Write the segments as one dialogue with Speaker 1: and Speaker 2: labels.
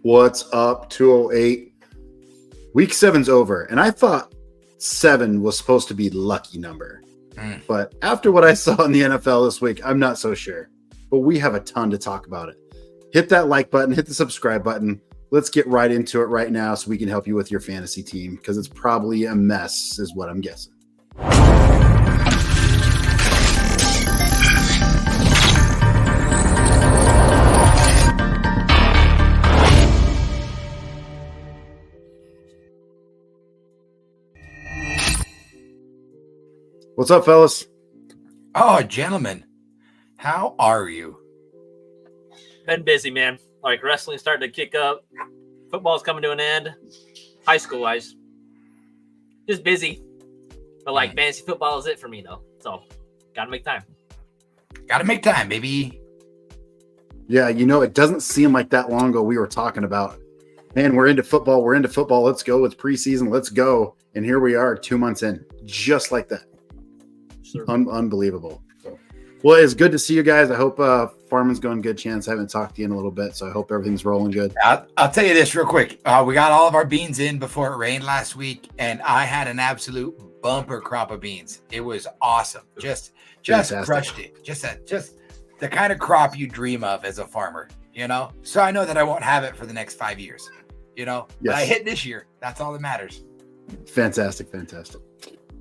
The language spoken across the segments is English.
Speaker 1: What's up, 208? Week 7's over, and I thought 7 was supposed to be lucky number. But after what I saw in the NFL this week, I'm not so sure. But we have a ton to talk about it. Hit that like button, hit the subscribe button. Let's get right into it right now so we can help you with your fantasy team, because it's probably a mess is what I'm guessing. What's up, fellas?
Speaker 2: Oh, gentlemen, how are you?
Speaker 3: Been busy, man. Like wrestling's starting to kick up. Football's coming to an end. High school wise, just busy. But like fantasy football is it for me though. So gotta make time.
Speaker 2: Gotta make time, baby.
Speaker 1: Yeah, it doesn't seem like that long ago we were talking about, man, we're into football. Let's go. It's preseason. Let's go. And here we are 2 months in, just like that.
Speaker 3: Sure.
Speaker 1: Unbelievable. Well, it's good to see you guys. I hope farming's going good. Chance, I haven't talked to you in a little bit, so I hope everything's rolling good.
Speaker 2: I'll tell you this real quick. We got all of our beans in before it rained last week, and I had an absolute bumper crop of beans. It was awesome. Just
Speaker 1: Fantastic.
Speaker 2: crushed it. Just the kind of crop you dream of as a farmer, So I know that I won't have it for the next 5 years, But I hit this year. That's all that matters.
Speaker 1: Fantastic.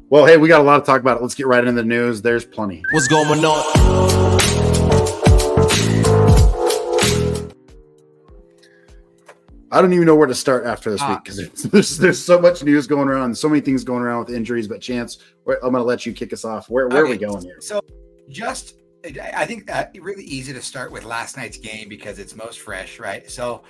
Speaker 1: Well, hey, we got a lot to talk about. Let's get right into the news. There's plenty.
Speaker 4: What's going on?
Speaker 1: I don't even know where to start after this week because there's so much news going around, so many things going around with injuries. But Chance, I'm going to let you kick us off. Where are we going here?
Speaker 2: So I think that really easy to start with last night's game because it's most fresh, right? So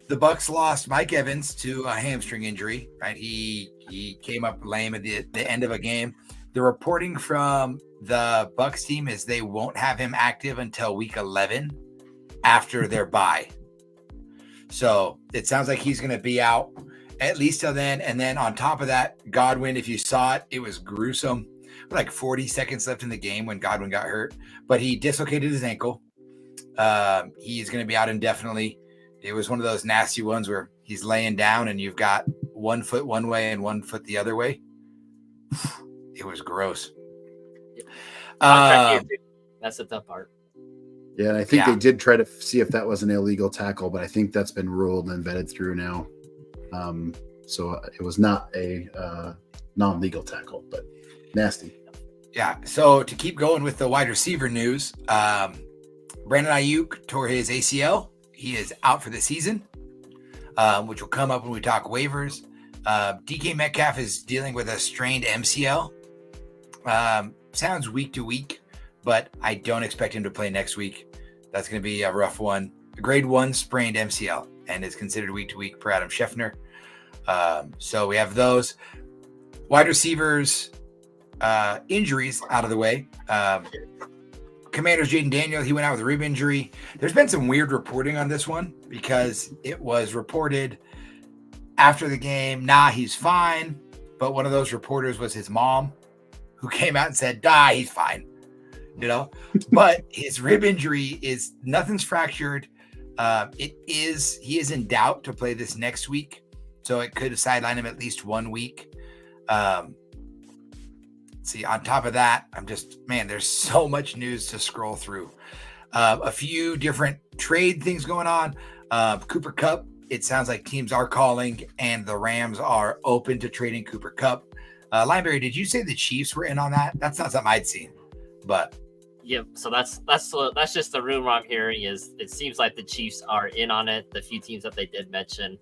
Speaker 2: the Bucs lost Mike Evans to a hamstring injury, right? He came up lame at the end of a game. The reporting from the Bucs team is they won't have him active until week 11 after their bye. So it sounds like he's going to be out at least till then. And then on top of that, Godwin, if you saw it, it was gruesome. Like 40 seconds left in the game when Godwin got hurt, but he dislocated his ankle. He's going to be out indefinitely. It was one of those nasty ones where he's laying down and you've got 1 foot one way and 1 foot the other way. It was gross.
Speaker 3: That's the tough part.
Speaker 1: Yeah, and I think they did try to see if that was an illegal tackle, but I think that's been ruled and vetted through now. So it was not a non-legal tackle, but nasty.
Speaker 2: Yeah. So to keep going with the wide receiver news, Brandon Ayuk tore his ACL. He is out for the season, which will come up when we talk waivers. DK Metcalf is dealing with a strained MCL. Sounds week to week, but I don't expect him to play next week. That's going to be a rough one. A grade 1 sprained MCL and is considered week to week per Adam Scheffner. So we have those wide receivers injuries out of the way. Commanders Jaden Daniel, he went out with a rib injury. There's been some weird reporting on this one because it was reported after the game, he's fine. But one of those reporters was his mom who came out and said, he's fine. But his rib injury is nothing's fractured. He is in doubt to play this next week. So it could sideline him at least 1 week. See, on top of that, there's so much news to scroll through. A few different trade things going on. Cooper Kupp, it sounds like teams are calling and the Rams are open to trading Cooper Kupp. Lineberry, did you say the Chiefs were in on that? That's not something I'd seen, but.
Speaker 3: Yep. So that's just the rumor I'm hearing is it seems like the Chiefs are in on it. The few teams that they did mention.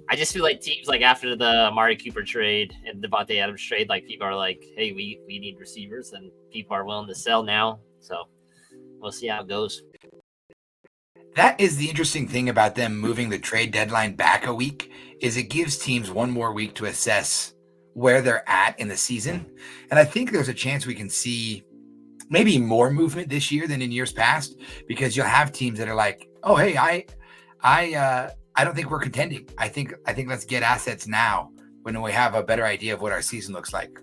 Speaker 3: I just feel like teams like after the Amari Cooper trade and Devontae Adams trade, like people are like, hey, we need receivers and people are willing to sell now. So we'll see how it goes.
Speaker 2: That is the interesting thing about them moving the trade deadline back a week is it gives teams 1 more week to assess where they're at in the season. And I think there's a chance we can see maybe more movement this year than in years past because you'll have teams that are like, oh, hey, I don't think we're contending. I think let's get assets now when we have a better idea of what our season looks like.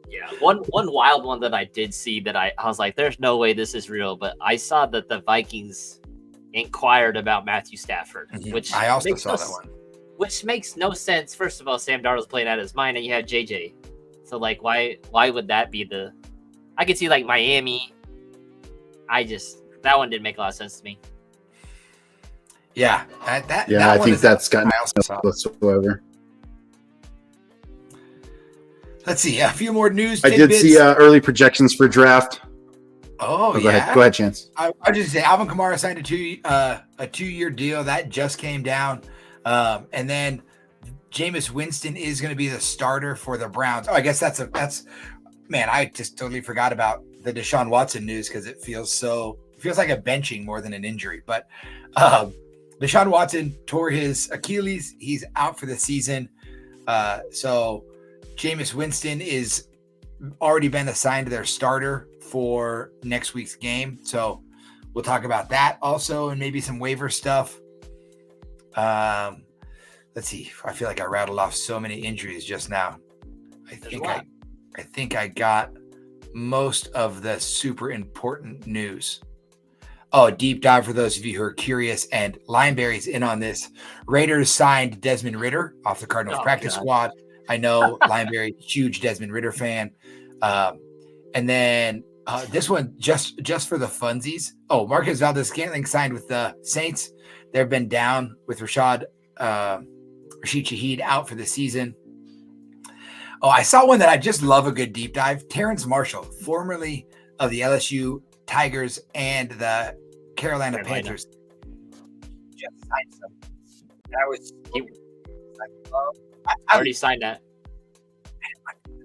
Speaker 3: Yeah, one wild one that I did see that I was like, there's no way this is real, but I saw that the Vikings inquired about Matthew Stafford, which
Speaker 2: I also saw that one.
Speaker 3: Which makes no sense. First of all, Sam Darnold's playing out of his mind, and you have JJ. So like, why would that be the? I could see like Miami. That one didn't make a lot of sense to me.
Speaker 2: Yeah,
Speaker 1: I think that's got no whatsoever.
Speaker 2: Let's see a few more news.
Speaker 1: I did see early projections for draft.
Speaker 2: Oh,
Speaker 1: go ahead. Go ahead, Chance.
Speaker 2: I just say Alvin Kamara signed a 2-year deal that just came down, and then Jameis Winston is going to be the starter for the Browns. Oh, I guess that's man. I just totally forgot about the Deshaun Watson news because it feels like a benching more than an injury. But Deshaun Watson tore his Achilles. He's out for the season. So Jameis Winston is already been assigned their starter for next week's game. So we'll talk about that also and maybe some waiver stuff. Let's see. I feel like I rattled off so many injuries just now. I think I got most of the super important news. Oh, deep dive for those of you who are curious, and Lineberry's in on this. Raiders signed Desmond Ridder off the Cardinals practice squad. I know Lineberry, huge Desmond Ridder fan. And then this one just for the funsies. Oh, Marcus Valdez-Scantling signed with the Saints. They've been down with Rashid Shaheed out for the season. Oh, I saw one that I just love a good deep dive. Terrence Marshall, formerly of the LSU Tigers and the Carolina Panthers. Just signed some. That was
Speaker 3: I already signed that.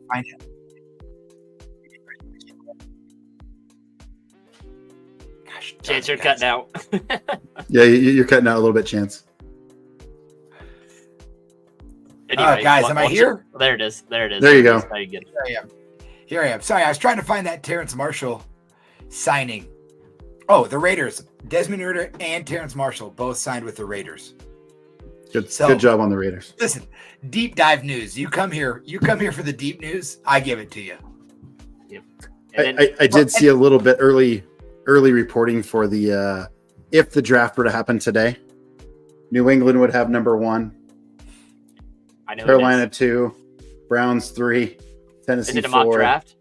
Speaker 2: Find it. Gosh,
Speaker 3: Chance, you're cutting out.
Speaker 1: Yeah, you're cutting out a little bit, Chance.
Speaker 3: Anyway,
Speaker 2: guys, am I here?
Speaker 3: There it is. There
Speaker 1: you go.
Speaker 2: Here I am. Sorry, I was trying to find that Terrence Marshall signing. Oh, the Raiders. Desmond Ridder and Terrence Marshall both signed with the Raiders.
Speaker 1: Good job on the Raiders.
Speaker 2: Listen, deep dive news. You come here for the deep news. I give it to you.
Speaker 3: Yep.
Speaker 1: I did see a little bit early reporting for the if the draft were to happen today, New England would have number 1.
Speaker 3: I know
Speaker 1: Carolina 2, Browns 3, Tennessee 4.
Speaker 3: Is it a mock draft?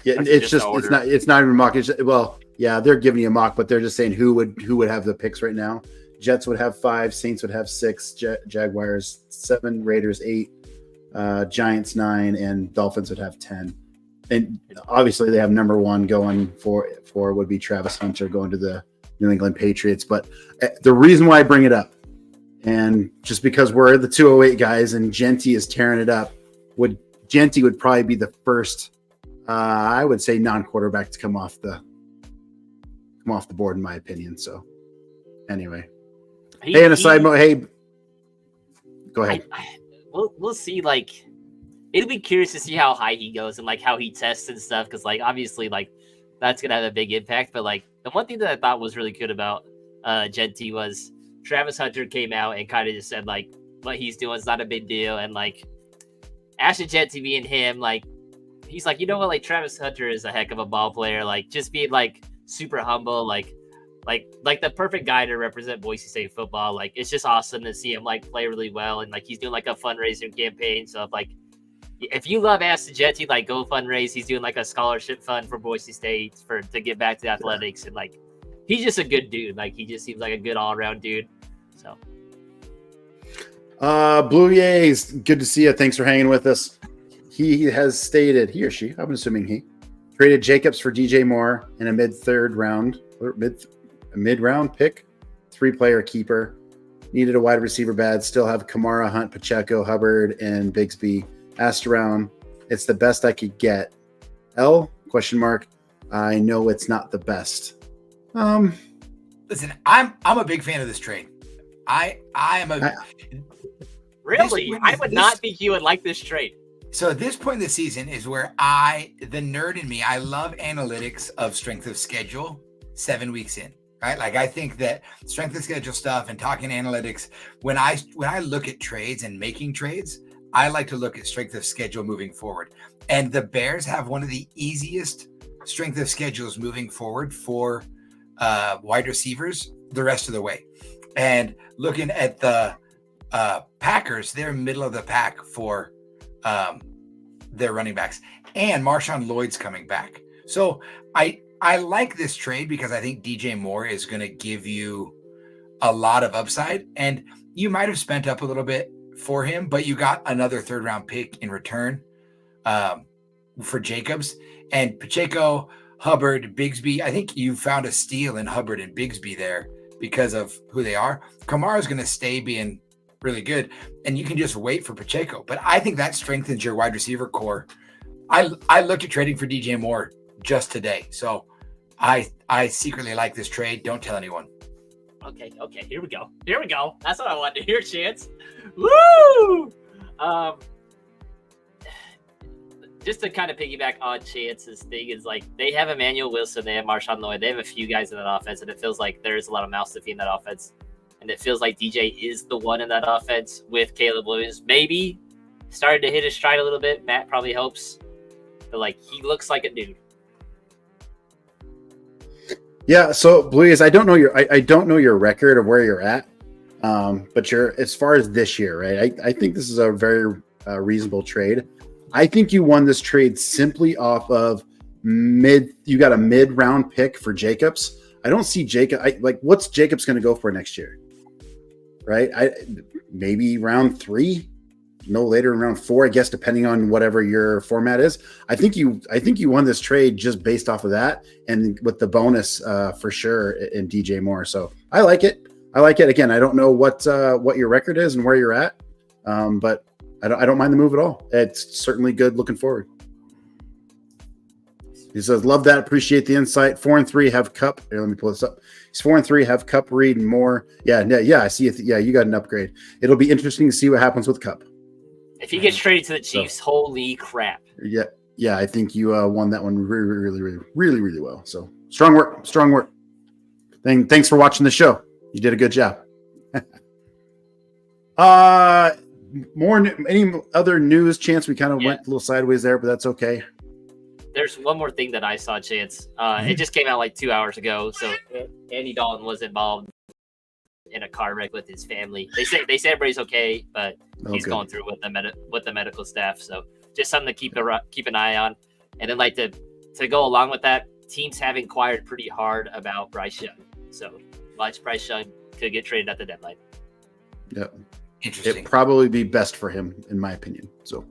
Speaker 1: Yeah, it's not even mock. Well, yeah, they're giving you a mock, but they're just saying who would have the picks right now. Jets would have 5, Saints would have 6, Jaguars 7, Raiders 8, Giants 9, and Dolphins would have 10. And obviously they have number 1 going for would be Travis Hunter going to the New England Patriots. But the reason why I bring it up, and just because we're the 208 guys and Genty is tearing it up, Genty would probably be the first, I would say, non-quarterback to come off the board, in my opinion. So anyway. And a side note, hey, go ahead.
Speaker 3: We'll see. Like, it'll be curious to see how high he goes and like how he tests and stuff. Because like obviously like that's gonna have a big impact. But like the one thing that I thought was really good about Genty was Travis Hunter came out and kind of just said like what he's doing is not a big deal. And like Ashton Genty being him, like he's like, you know what, like Travis Hunter is a heck of a ball player. Like just being like super humble, like the perfect guy to represent Boise State football. Like it's just awesome to see him like play really well, and like he's doing like a fundraising campaign. So if you love Ashton Genty, like go fundraise. He's doing like a scholarship fund for Boise State to get back to athletics, and like he's just a good dude. Like he just seems like a good all around dude. So
Speaker 1: Blue Yays, good to see you. Thanks for hanging with us. He has stated, he or she, I'm assuming he, traded Jacobs for DJ Moore in a mid-round pick, 3-player keeper. Needed a wide receiver bad. Still have Kamara, Hunt, Pacheco, Hubbard, and Bigsby. Asked around. It's the best I could get. L ? I know it's not the best.
Speaker 2: Listen, I'm a big fan of this trade.
Speaker 3: Really? I would not think you would like this trade.
Speaker 2: So at this point in the season is where the nerd in me, I love analytics of strength of schedule 7 weeks in, right? Like I think that strength of schedule stuff and talking analytics, when I look at trades and making trades, I like to look at strength of schedule moving forward. And the Bears have one of the easiest strength of schedules moving forward for wide receivers the rest of the way. And looking at the Packers, they're middle of the pack for their running backs. And Marshawn Lloyd's coming back. So I like this trade because I think DJ Moore is going to give you a lot of upside. And you might have spent up a little bit for him, but you got another third-round pick in return for Jacobs. And Pacheco, Hubbard, Bigsby, I think you found a steal in Hubbard and Bigsby there because of who they are. Kamara's going to stay being really good, and you can just wait for Pacheco. But I think that strengthens your wide receiver core. I looked at trading for DJ Moore just today, so I secretly like this trade. Don't tell anyone.
Speaker 3: Okay, here we go. That's what I wanted to hear, Chance. Woo! Just to kind of piggyback on Chance's thing is like they have Emmanuel Wilson, they have Marshawn Lloyd, they have a few guys in that offense, and it feels like there's a lot of mouths to feed in that offense. And it feels like DJ is the one in that offense with Caleb Williams. Maybe started to hit his stride a little bit. Matt probably helps. But like he looks like a dude.
Speaker 1: Yeah, so Blues, I don't know your record of where you're at. But you're as far as this year, right? I think this is a very reasonable trade. I think you won this trade simply off of you got a mid-round pick for Jacobs. I don't see Jacob. What's Jacobs going to go for next year? Right? Maybe round 3, no later than round 4, I guess, depending on whatever your format is. I think you won this trade just based off of that, and with the bonus for sure in DJ Moore. So I like it. Again, I don't know what your record is and where you're at, but I don't mind the move at all. It's certainly good looking forward. He says, love that. Appreciate the insight. 4-3 have Cup. Here, let me pull this up. He's 4-3 have Cup, Reed, and more. Yeah. I see it. Yeah, you got an upgrade. It'll be interesting to see what happens with Cup. If
Speaker 3: he gets traded to the Chiefs, holy crap.
Speaker 1: Yeah. I think you won that one really well. So strong work. Thanks for watching the show. You did a good job. Any other news? Chance, we kind of went a little sideways there, but that's okay.
Speaker 3: There's one more thing that I saw, Chance. It just came out like 2 hours ago. So Andy Dalton was involved in a car wreck with his family. They say everybody's okay, but he's going through with the medical staff. So just something to keep an eye on. And then like to go along with that, teams have inquired pretty hard about Bryce Young. So watch Bryce Young could get traded at the deadline.
Speaker 1: Yep.
Speaker 2: Interesting.
Speaker 1: It'd probably be best for him, in my opinion. So,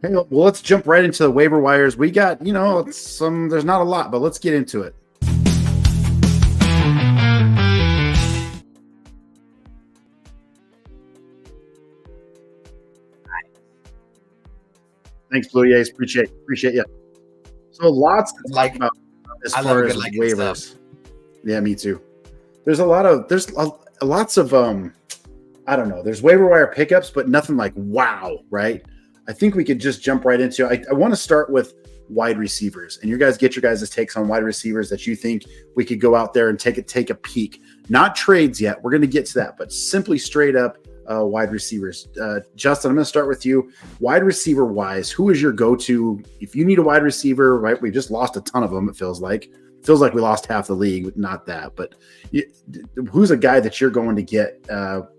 Speaker 1: hey, well, let's jump right into the waiver wires. We got, there's not a lot, but let's get into it. Thanks, Blue Jays. Appreciate you. So lots to talk about as far as waivers. Stuff. Yeah, me too. There's lots of I don't know. There's waiver wire pickups, but nothing like wow, right? I think we could just jump right into it. I want to start with wide receivers, and you guys get your guys' takes on wide receivers that you think we could go out there and take a peek. Not trades yet. We're going to get to that, but simply straight up wide receivers. Justin, I'm going to start with you. Wide receiver wise, who is your go-to if you need a wide receiver? Right, we just lost a ton of them. It feels like we lost half the league. Not that, but who's a guy that you're going to get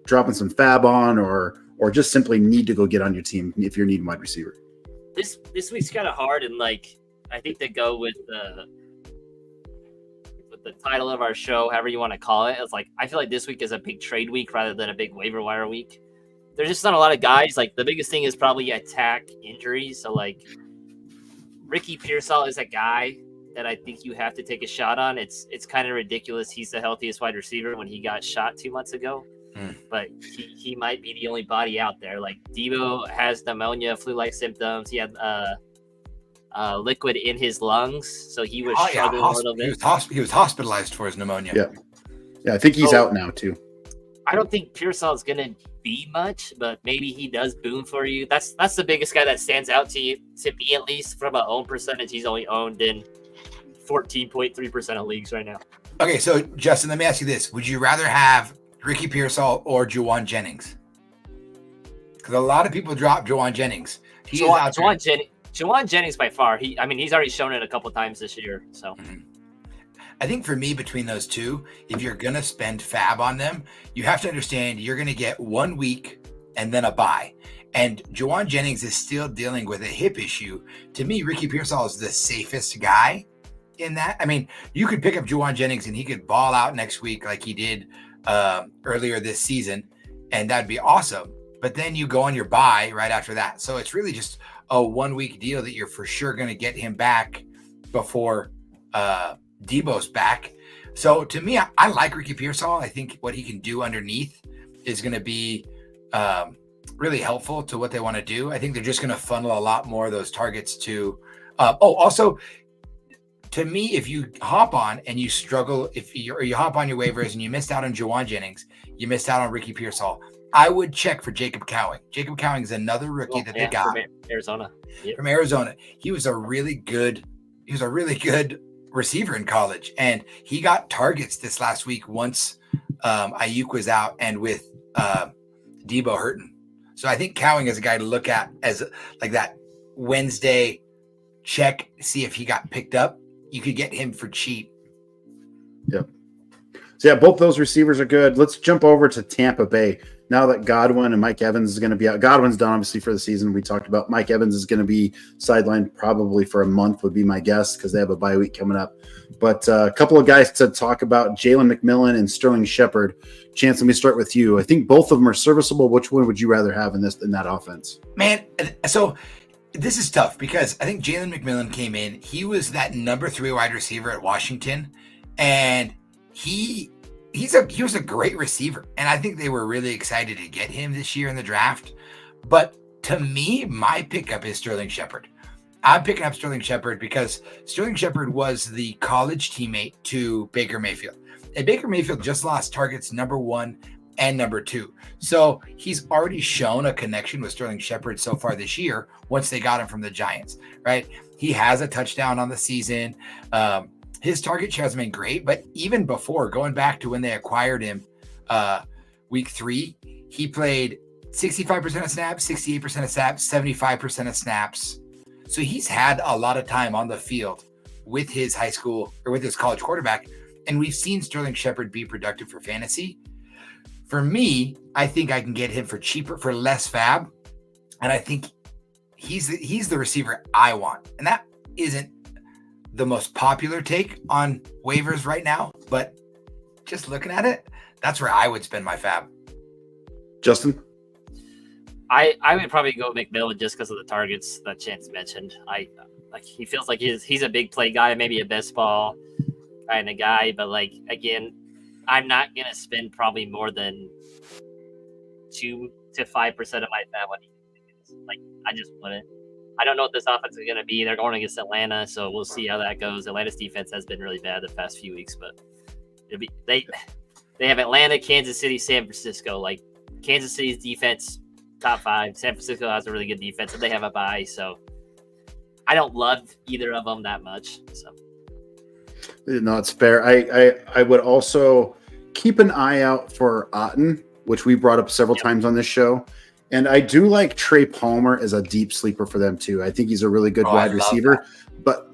Speaker 1: dropping some fab on, or just simply need to go get on your team if you're needing wide receiver?
Speaker 3: This week's kind of hard, and like I think to go with the title of our show, however you want to call it, it's like I feel like this week is a big trade week rather than a big waiver wire week. There's just not a lot of guys. Like the biggest thing is probably attack injuries. So like Ricky Pearsall is a guy that I think you have to take a shot on. It's kind of ridiculous. He's the healthiest wide receiver when he got shot 2 months ago. But he might be the only body out there. Like Debo has pneumonia, flu-like symptoms. He had liquid in his lungs, so he was struggling a little bit.
Speaker 2: He was hospitalized for his pneumonia.
Speaker 1: Yeah, I think he's out now too.
Speaker 3: I don't think Pearsall is going to be much, but maybe he does boom for you. That's the biggest guy that stands out to me, at least from an own percentage. He's only owned in 14.3% of leagues right now.
Speaker 2: Okay, so Justin, let me ask you this: would you rather have Ricky Pearsall or Juwan Jennings? Because a lot of people drop Juwan Jennings.
Speaker 3: Juwan Jennings by far. He's already shown it a couple times this year. So
Speaker 2: I think for me, between those two, if you're going to spend fab on them, you have to understand you're going to get 1 week and then a bye. And Juwan Jennings is still dealing with a hip issue. To me, Ricky Pearsall is the safest guy in that. I mean, you could pick up Juwan Jennings and he could ball out next week like he did earlier this season, and that'd be awesome. But then you go on your bye right after that. So it's really just a 1 week deal that you're for sure going to get him back before Debo's back. So to me, I like Ricky Pearsall. I think what he can do underneath is going to be really helpful to what they want to do. I think they're just going to funnel a lot more of those targets to. Also, to me, if you hop on and you struggle, if you hop on your waivers and you missed out on Juwan Jennings, you missed out on Ricky Pearsall, I would check for Jacob Cowing. Jacob Cowing is another rookie that they got
Speaker 3: from Arizona. Yep.
Speaker 2: From Arizona. He was a really good receiver in college, and he got targets this last week once Ayuk was out and with Debo hurting. So I think Cowing is a guy to look at as like that Wednesday check, see if he got picked up. You could get him for cheap.
Speaker 1: Yep. So yeah, both those receivers are good. Let's jump over to Tampa Bay. Now that Godwin and Mike Evans is going to be out. Godwin's done obviously for the season. We talked about Mike Evans is going to be sidelined probably for a month would be my guess because they have a bye week coming up. But a couple of guys to talk about, Jalen McMillan and Sterling Shepard. Chance, let me start with you. I think both of them are serviceable. Which one would you rather have in that offense?
Speaker 2: Man, so this is tough because I think Jalen McMillan came in. He was that number 3 wide receiver at Washington, and he was a great receiver. And I think they were really excited to get him this year in the draft. But to me, my pickup is Sterling Shepard. I'm picking up Sterling Shepard because Sterling Shepard was the college teammate to Baker Mayfield. And Baker Mayfield just lost targets number 1 and number 2. So he's already shown a connection with Sterling Shepard so far this year once they got him from the Giants, right? He has a touchdown on the season. His target share has been great, but even before, going back to when they acquired him week 3, he played 65% of snaps, 68% of snaps, 75% of snaps. So he's had a lot of time on the field with his high school or with his college quarterback. And we've seen Sterling Shepard be productive for fantasy. For me, I think I can get him for cheaper, for less fab. And I think he's the receiver I want. And that isn't the most popular take on waivers right now, but just looking at it, that's where I would spend my fab.
Speaker 1: Justin?
Speaker 3: I would probably go McMillan just because of the targets that Chance mentioned. He feels like he's a big play guy, maybe a best ball kind of guy, but like again, I'm not gonna spend probably more than 2 to 5% of my fab on him. Like I just wouldn't. I don't know what this offense is going to be. They're going against Atlanta, so we'll see how that goes. Atlanta's defense has been really bad the past few weeks, but they have Atlanta, Kansas City, San Francisco. Like Kansas City's defense, top 5. San Francisco has a really good defense, and they have a bye. So I don't love either of them that much. So
Speaker 1: no, it's fair. I would also keep an eye out for Otten, which we brought up several times on this show. And I do like Trey Palmer as a deep sleeper for them too. I think he's a really good wide receiver, but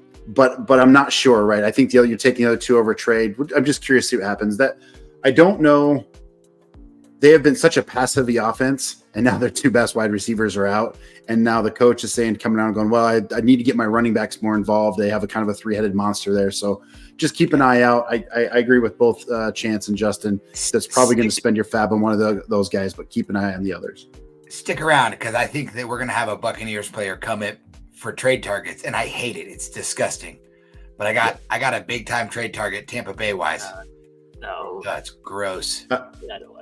Speaker 1: I'm not sure, right? I think you're taking the other 2 over trade. I'm just curious to see what happens. That I don't know. They have been such a pass-heavy offense, and now their 2 best wide receivers are out. And now the coach is saying, coming out and going, well, I need to get my running backs more involved. They have a kind of a 3-headed monster there. So just keep an eye out. I agree with both Chance and Justin. That's probably going to spend your fab on one of those guys, but keep an eye on the others.
Speaker 2: Stick around because I think that we're going to have a Buccaneers player come in for trade targets, and I hate it. It's disgusting. But I got a big time trade target Tampa Bay wise.
Speaker 3: No,
Speaker 2: that's gross.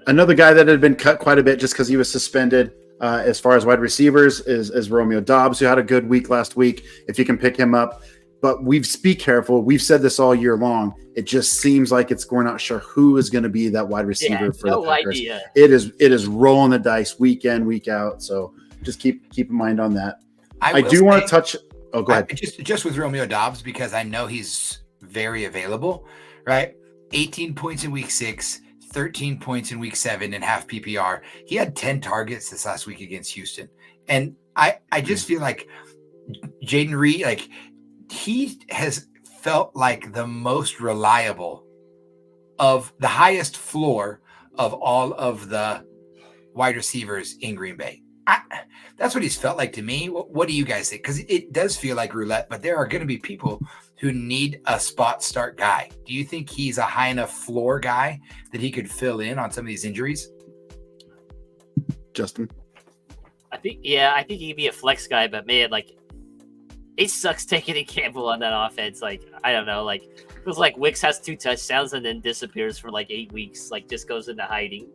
Speaker 1: Another guy that had been cut quite a bit just because he was suspended as far as wide receivers is Romeo Doubs, who had a good week last week. If you can pick him up. But be careful. We've said this all year long. It just seems like we're not sure who is going to be that wide receiver for the Packers. Idea. It is rolling the dice week in, week out. So just keep in mind on that. I do want to touch. Oh, go ahead.
Speaker 2: Just with Romeo Doubs, because I know he's very available, right? 18 points in week 6, 13 points in week 7 in half PPR. He had 10 targets this last week against Houston. And I just feel like Jaden Reed, like, he has felt like the most reliable of the highest floor of all of the wide receivers in Green Bay. That's what he's felt like to me. What do you guys think? Because it does feel like roulette, but there are going to be people who need a spot start guy. Do you think he's a high enough floor guy that he could fill in on some of these injuries?
Speaker 1: Justin?
Speaker 3: I think he could be a flex guy, but man, like, it sucks taking a gamble on that offense. Like, I don't know, like, it feels like Wicks has 2 touchdowns and then disappears for like 8 weeks, like just goes into hiding.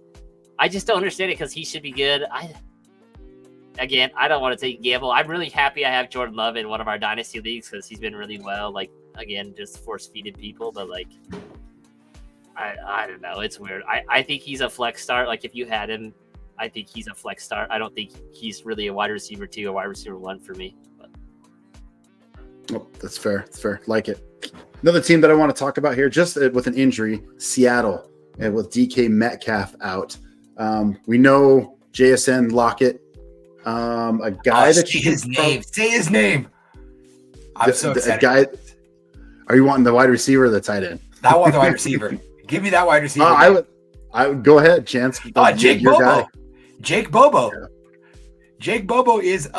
Speaker 3: I just don't understand it because he should be good. I don't want to take a gamble. I'm really happy I have Jordan Love in one of our dynasty leagues because he's been really well. Like, again, just force feeding people, but like, I don't know. It's weird. I think he's a flex start. Like, if you had him, I think he's a flex start. I don't think he's really a wide receiver 2 or wide receiver 1 for me. But.
Speaker 1: Oh, that's fair. That's fair. Like it. Another team that I want to talk about here, just with an injury, Seattle, and with DK Metcalf out. We know JSN Lockett, a guy that
Speaker 2: say his name. Say his name. I'm so excited.
Speaker 1: Guy, are you wanting the wide receiver or the tight end?
Speaker 2: I want the wide receiver. Give me that wide receiver.
Speaker 1: I would go ahead, Chance.
Speaker 2: Jake Bobo.
Speaker 1: Guy.
Speaker 2: Jake Bobo.
Speaker 1: Yeah.
Speaker 2: Jake Bobo is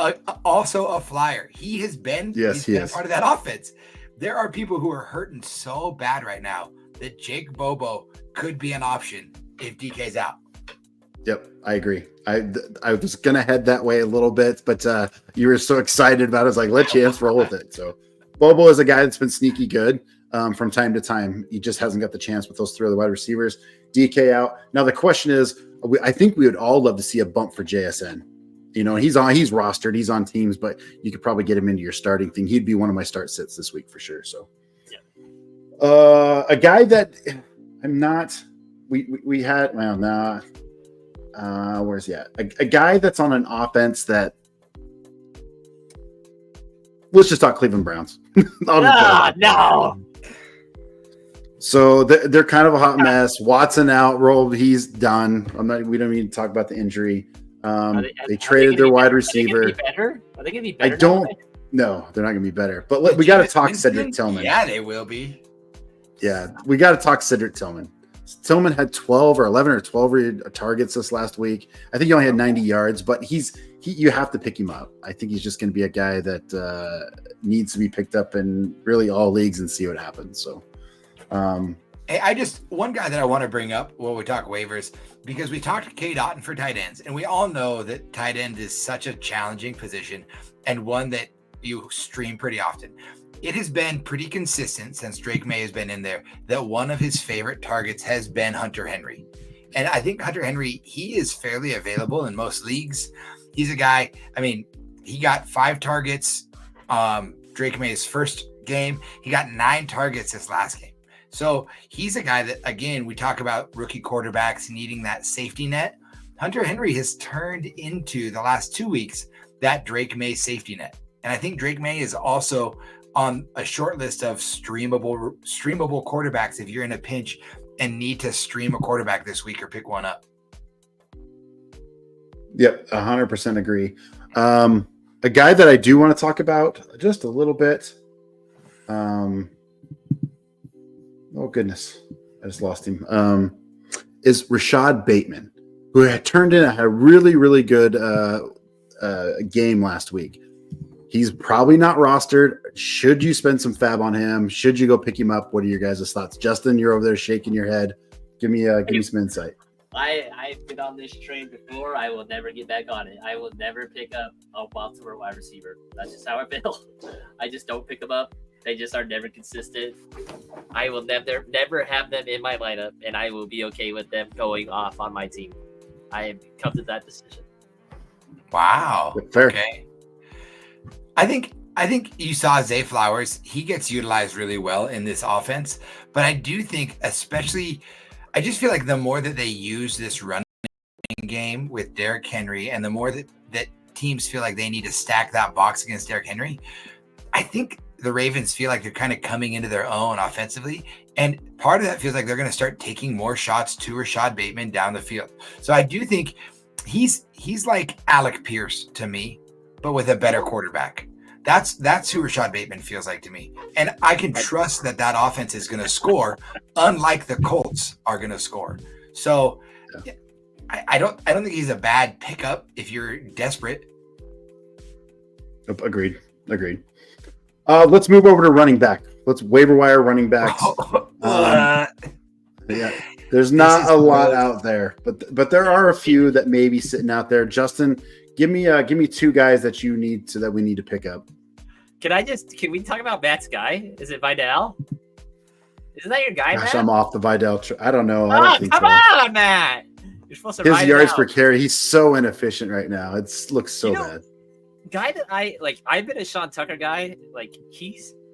Speaker 2: also a flyer. He has been, he's been a part of that offense. There are people who are hurting so bad right now that Jake Bobo could be an option if DK's out.
Speaker 1: Yep, I agree. I was gonna head that way a little bit, but you were so excited about it. I was like, let Chance roll with it. So Bobo is a guy that's been sneaky good from time to time. He just hasn't got the chance with those 3 other wide receivers. DK out. Now the question is, I think we would all love to see a bump for JSN. You know, he's rostered, he's on teams, but you could probably get him into your starting thing. He'd be one of my start sits this week for sure. So, yeah. A guy that I'm not. We had where's he at? A guy that's on an offense that. Let's just talk Cleveland Browns.
Speaker 3: No.
Speaker 1: So they're kind of a hot mess. Watson out, rolled. He's done. We don't need to talk about the injury. They traded their wide receiver.
Speaker 3: Are they going to be better?
Speaker 1: I don't. No, they're not going to be better. But we got to talk Cedric Tillman.
Speaker 2: Yeah, they will be.
Speaker 1: Yeah, we got to talk Cedric Tillman. Tillman had 12 or 11 or 12 targets this last week. I think he only had 90 yards, but you have to pick him up. I think he's just going to be a guy that needs to be picked up in really all leagues and see what happens. So.
Speaker 2: Hey, one guy that I want to bring up when we talk waivers, because we talked to Kate Otten for tight ends, and we all know that tight end is such a challenging position and one that you stream pretty often. It has been pretty consistent since Drake May has been in there that one of his favorite targets has been Hunter Henry. And I think Hunter Henry, he is fairly available in most leagues. He's a guy, he got 5 targets Drake May's first game. He got 9 targets this last game. So he's a guy that, again, we talk about rookie quarterbacks needing that safety net. Hunter Henry has turned into the last 2 weeks that Drake May safety net. And I think Drake May is also on a short list of streamable quarterbacks if you're in a pinch and need to stream a quarterback this week or pick one up.
Speaker 1: Yep, 100% agree. A guy that I do want to talk about just a little bit. Oh goodness, I just lost him. Is Rashad Bateman, who had turned in a really, really good game last week. He's probably not rostered. Should you spend some fab on him? Should you go pick him up? What are your guys' thoughts? Justin, you're over there shaking your head. Give me some insight.
Speaker 3: I've been on this train before. I will never get back on it. I will never pick up a Baltimore wide receiver. That's just how I feel. I just don't pick them up. They just are never consistent. I will never have them in my lineup, and I will be okay with them going off on my team. I have come to that decision.
Speaker 2: Wow.
Speaker 1: Fair.
Speaker 2: Okay. I think you saw Zay Flowers. He gets utilized really well in this offense, but I do think, especially, I just feel like the more that they use this running game with Derrick Henry, and the more that teams feel like they need to stack that box against Derrick Henry, I think the Ravens feel like they're kind of coming into their own offensively. And part of that feels like they're going to start taking more shots to Rashad Bateman down the field. So I do think he's like Alec Pierce to me, but with a better quarterback. That's who Rashad Bateman feels like to me. And I can trust that offense is going to score, unlike the Colts are going to score. So I don't think he's a bad pickup if you're desperate.
Speaker 1: Agreed. Let's move over to running back. Let's waiver wire running backs. Yeah, there's not a lot out there, but there are a few that may be sitting out there. Justin, give me two guys that you need that we need to pick up.
Speaker 3: Can we talk about Matt's guy? Is it Vidal? Isn't that your guy,
Speaker 1: Gosh,
Speaker 3: Matt?
Speaker 1: I'm off the Vidal. I don't know.
Speaker 3: Oh, come on, Matt. You're supposed to
Speaker 1: His
Speaker 3: ride
Speaker 1: yards
Speaker 3: it
Speaker 1: per
Speaker 3: out.
Speaker 1: carry, he's so inefficient right now. It looks so bad.
Speaker 3: Guy that I've been a Sean Tucker guy.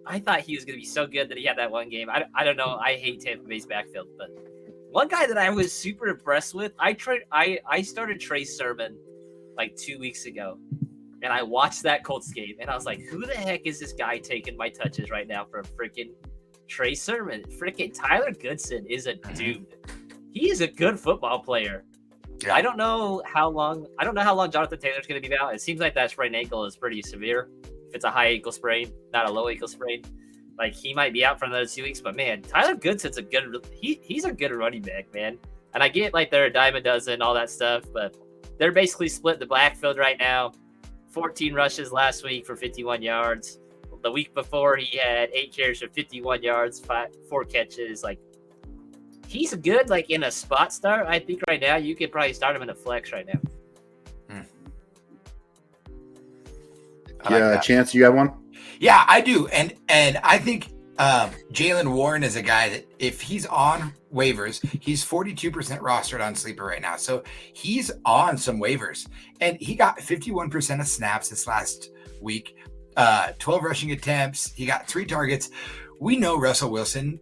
Speaker 3: I thought he was going to be so good that he had that one game. I don't know. I hate Tampa Bay's backfield, but one guy that I was super impressed with, I started Trey Sermon like 2 weeks ago, and I watched that Colts game, and I was like, who the heck is this guy taking my touches right now from freaking Trey Sermon? Freaking Tyler Goodson is a dude. He is a good football player. Yeah. I don't know how long Jonathan Taylor's going to be out. It seems like that sprained ankle is pretty severe. If it's a high ankle sprain, not a low ankle sprain, like he might be out for another 2 weeks. But man, Tyler Goodson's he's a good running back, man. And I get like they're a dime a dozen, all that stuff, but they're basically split the backfield right now. 14 rushes last week for 51 yards. The week before, he had 8 carries for 51 yards, 4 catches. Like, he's good, like, in a spot start. I think right now you could probably start him in a flex right now.
Speaker 1: Yeah, Chance, you have one?
Speaker 2: Yeah, I do. And I think Jaylen Warren is a guy that if he's on waivers, he's 42% rostered on Sleeper right now. So he's on some waivers. And he got 51% of snaps this last week, 12 rushing attempts. He got 3 targets. We know Russell Wilson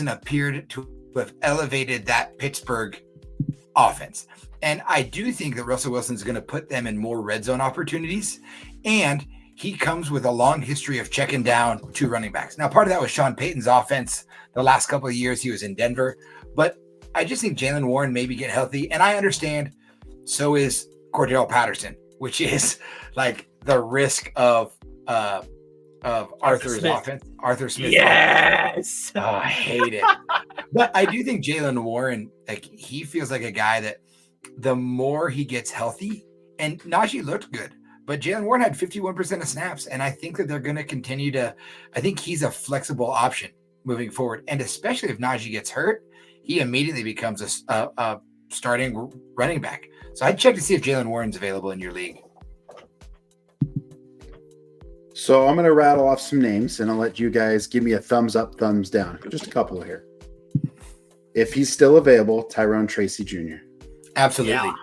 Speaker 2: appeared to have elevated that Pittsburgh offense. And I do think that Russell Wilson's going to put them in more red zone opportunities. And he comes with a long history of checking down 2 running backs. Now, part of that was Sean Payton's offense the last couple of years he was in Denver. But I just think Jaylen Warren maybe get healthy. And I understand so is Cordell Patterson, which is like the risk of Arthur's
Speaker 3: Smith.
Speaker 2: Offense. Arthur Smith.
Speaker 3: Yes.
Speaker 2: Oh, I hate it. But I do think Jaylen Warren, like he feels like a guy that the more he gets healthy, and Najee looked good, but Jaylen Warren had 51% of snaps. And I think that they're going to continue to, I think he's a flexible option moving forward. And especially if Najee gets hurt, he immediately becomes a starting running back. So I'd check to see if Jaylen Warren's available in your league.
Speaker 1: So I'm going to rattle off some names, and I'll let you guys give me a thumbs up, thumbs down. Just a couple here. If he's still available, Tyrone Tracy Jr.
Speaker 2: Absolutely.
Speaker 3: Yeah.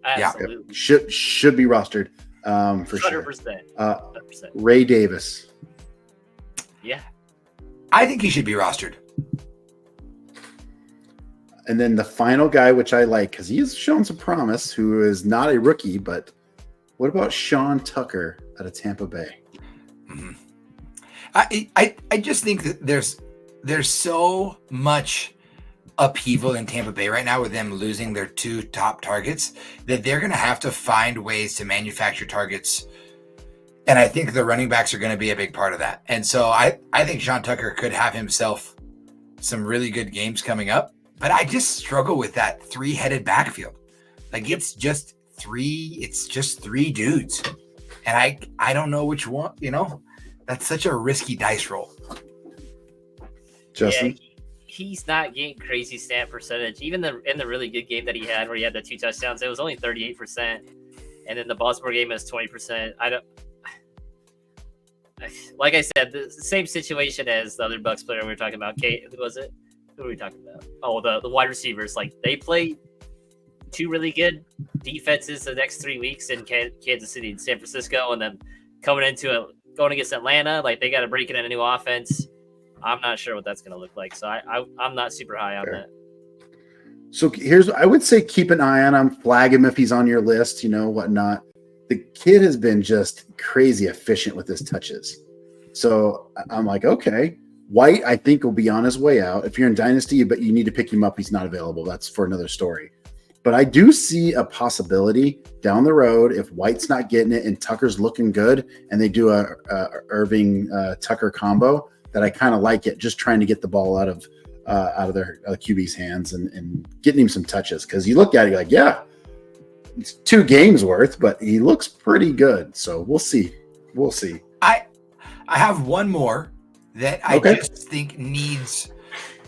Speaker 3: Absolutely.
Speaker 1: Yep. Should be rostered for
Speaker 3: 100%.
Speaker 1: sure.
Speaker 3: 100%.
Speaker 1: Ray Davis.
Speaker 3: Yeah.
Speaker 2: I think he should be rostered.
Speaker 1: And then the final guy, which I like because he's shown some promise, who is not a rookie, but what about Sean Tucker out of Tampa Bay?
Speaker 2: Mm-hmm. I just think that there's so much upheaval in Tampa Bay right now with them losing their 2 top targets that they're going to have to find ways to manufacture targets. And I think the running backs are going to be a big part of that. And so I think Sean Tucker could have himself some really good games coming up, but I just struggle with that 3-headed backfield. Like it's just 3 dudes. And I don't know which one, that's such a risky dice roll.
Speaker 1: Justin?
Speaker 3: Yeah, he's not getting crazy snap percentage. Even in the really good game that he had where he had the 2 touchdowns, it was only 38%. And then the Baltimore game was 20%. Like I said, the same situation as the other Bucs player we were talking about. Who was it? Who were we talking about? Oh, the wide receivers. Like they play 2 really good defenses the next 3 weeks in Kansas City and San Francisco, and then going against Atlanta, like they got to break in a new offense. I'm not sure what that's going to look like. So I'm not super high on that.
Speaker 1: So I would say keep an eye on him, flag him if he's on your list, whatnot. The kid has been just crazy efficient with his touches. So I'm like, okay. White, I think, will be on his way out. If you're in Dynasty, but you need to pick him up, he's not available. That's for another story. But I do see a possibility down the road if White's not getting it and Tucker's looking good, and they do a Irving Tucker combo, that I kind of like it. Just trying to get the ball out of their QB's hands and getting him some touches, because you look at it, you're like, yeah, it's 2 games worth, but he looks pretty good. So we'll see. We'll see.
Speaker 2: I have one more that I just think needs.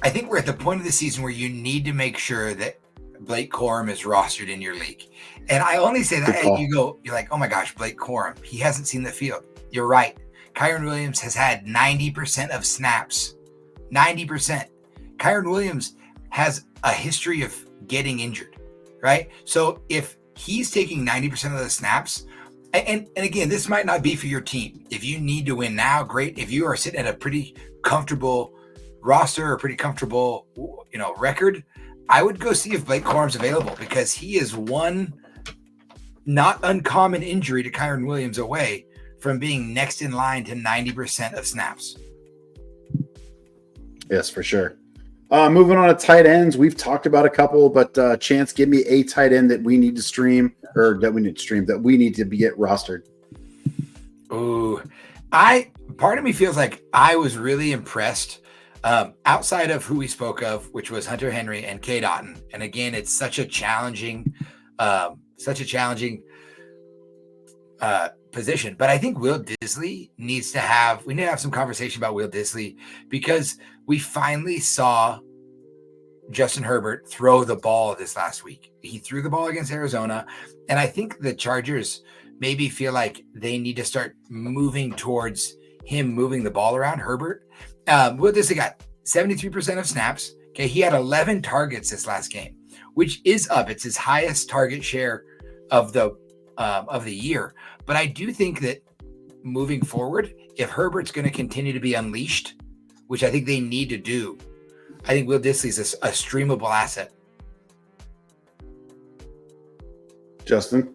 Speaker 2: I think we're at the point of the season where you need to make sure that Blake Corum is rostered in your league. And I only say that you're like, oh my gosh, Blake Corum, he hasn't seen the field. You're right. Kyren Williams has had 90% of snaps. 90%. Kyren Williams has a history of getting injured, right? So if he's taking 90% of the snaps, and again, this might not be for your team. If you need to win now, great. If you are sitting at a pretty comfortable roster or pretty comfortable, record, I would go see if Blake Corum's available, because he is one not uncommon injury to Kyren Williams away from being next in line to 90% of snaps.
Speaker 1: Yes, for sure. Moving on to tight ends, we've talked about a couple, but Chance, give me a tight end that we need to stream, that we need to get rostered.
Speaker 2: Ooh, part of me feels like I was really impressed outside of who we spoke of, which was Hunter Henry and Cade Otton. And again, it's such a challenging position. But I think Will Dissly we need to have some conversation about Will Dissly, because we finally saw Justin Herbert throw the ball this last week. He threw the ball against Arizona. And I think the Chargers maybe feel like they need to start moving towards him moving the ball around, Herbert. Will Dissly got 73% of snaps. Okay, he had 11 targets this last game, which is up. It's his highest target share of the year. But I do think that moving forward, if Herbert's going to continue to be unleashed, which I think they need to do, I think Will Dissly is a streamable asset.
Speaker 1: Justin?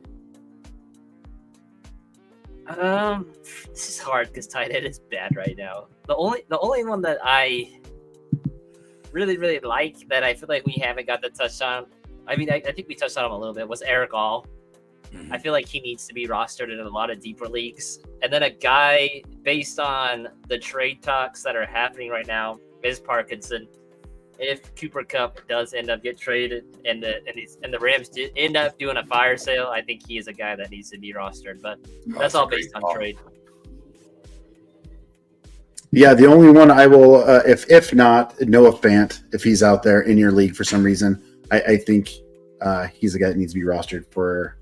Speaker 3: This is hard because tight end is bad right now. The only one that I really, really like, that I feel like we haven't got the touch on, I mean, I think we touched on him a little bit, was Eric All. Mm-hmm. I feel like he needs to be rostered in a lot of deeper leagues. And then a guy, based on the trade talks that are happening right now, is Parkinson. If Cooper Kupp does end up get traded and the Rams end up doing a fire sale, I think he is a guy that needs to be rostered. But that's all based on trade.
Speaker 1: Yeah, the only one I will, if not Noah Fant, if he's out there in your league for some reason, I think he's a guy that needs to be rostered for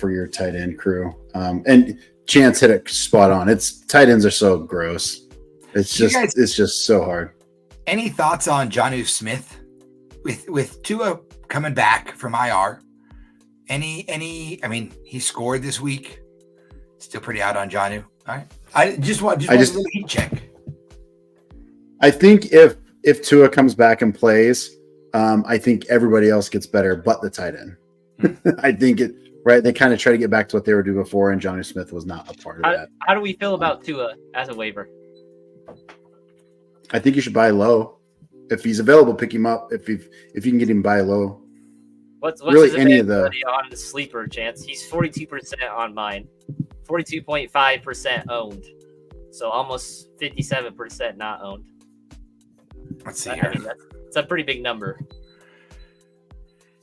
Speaker 1: your tight end crew. And Chance hit it spot on. Tight ends are so gross. It's just so hard.
Speaker 2: Any thoughts on Jonnu Smith with Tua coming back from IR? Any? I mean, he scored this week. Still pretty out on Jonnu. All right. I just want a little heat check.
Speaker 1: I think if Tua comes back and plays, I think everybody else gets better, but the tight end. I think they kind of try to get back to what they were doing before, and Jonnu Smith was not a part of that.
Speaker 3: How do we feel about Tua as a waiver?
Speaker 1: I think you should buy low. If he's available, pick him up. If you can get him buy low.
Speaker 3: What's really his any of the on the sleeper Chance? He's 42% on mine, 42.5% owned, so almost 57% not owned.
Speaker 2: Let's see here.
Speaker 3: That's a pretty big number.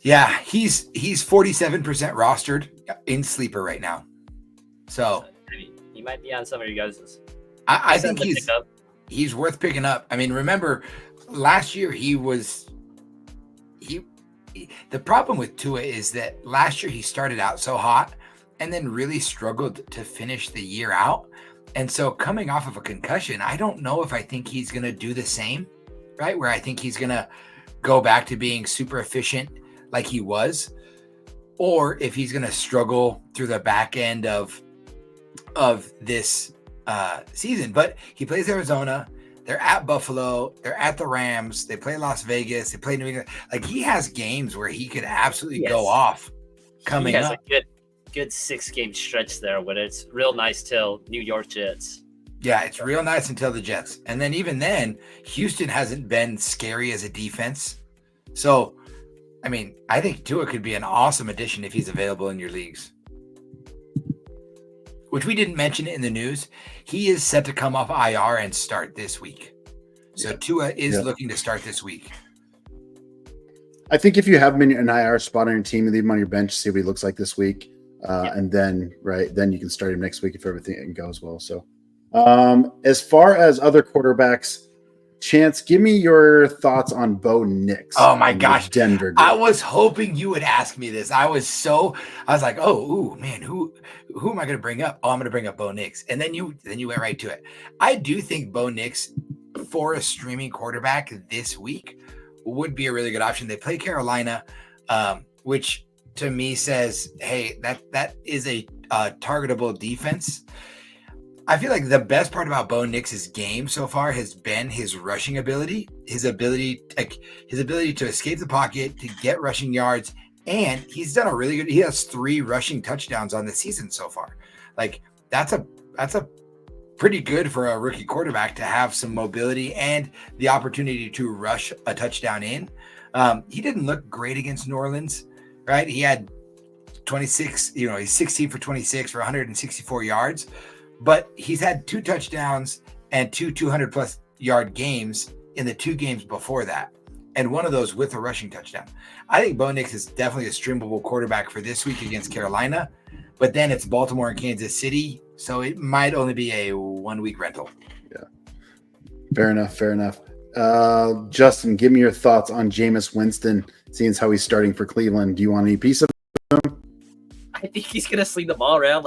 Speaker 2: Yeah, he's 47% rostered in sleeper right now. So
Speaker 3: he might be on some of you guys'.
Speaker 2: I think he's worth picking up. I mean, remember last year the problem with Tua is that last year he started out so hot and then really struggled to finish the year out. And so coming off of a concussion, I don't know if I think he's going to do the same, right? Where I think he's going to go back to being super efficient like he was, or if he's going to struggle through the back end of this season. But he plays Arizona. They're at Buffalo. They're at the Rams. They play Las Vegas. They play New England. Like, he has games where he could absolutely go off coming up.
Speaker 3: He has a good 6-game stretch there when it's real nice till New York Jets.
Speaker 2: Yeah, it's real nice until the Jets. And then even then, Houston hasn't been scary as a defense. So I mean, I think Tua could be an awesome addition if he's available in your leagues. Which we didn't mention in the news. He is set to come off IR and start this week. So Tua is looking to start this week.
Speaker 1: I think if you have him in an IR spot on your team, leave him on your bench, see what he looks like this week. And then you can start him next week if everything goes well. So as far as other quarterbacks, Chance, give me your thoughts on Bo Nix.
Speaker 2: Oh my gosh,
Speaker 1: Denver.
Speaker 2: I was hoping you would ask me this. I was like, man, who am I going to bring up? Oh, I'm going to bring up Bo Nix, and then you went right to it. I do think Bo Nix for a streaming quarterback this week would be a really good option. They play Carolina, which to me says, hey, that is a targetable defense. I feel like the best part about Bo Nix's game so far has been his rushing ability, his ability to escape the pocket, to get rushing yards, and he's done a really good. He has 3 rushing touchdowns on the season so far. Like that's a pretty good for a rookie quarterback to have some mobility and the opportunity to rush a touchdown in. He didn't look great against New Orleans, right? He had 26. He's 16 for 26 for 164 yards. But he's had 2 touchdowns and 2 200-plus yard games in the 2 games before that, and one of those with a rushing touchdown. I think Bo Nix is definitely a streamable quarterback for this week against Carolina, but then it's Baltimore and Kansas City, so it might only be a 1-week rental.
Speaker 1: Yeah, fair enough. Justin, give me your thoughts on Jameis Winston, seeing as how he's starting for Cleveland. Do you want any piece of him?
Speaker 3: I think he's going to sling the ball around.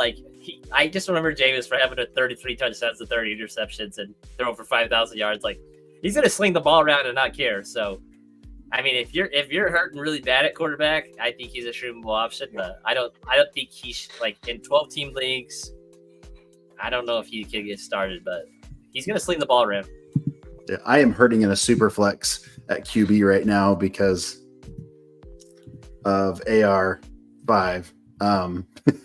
Speaker 3: I just remember Jameis for having 33 touchdowns and 30 interceptions and throwing for 5,000 yards. He's going to sling the ball around and not care. So, I mean, if you're hurting really bad at quarterback, I think he's a streamable option. But I don't think he's in 12-team leagues. I don't know if he can get started, but he's going to sling the ball around.
Speaker 1: Yeah, I am hurting in a super flex at QB right now because of AR5.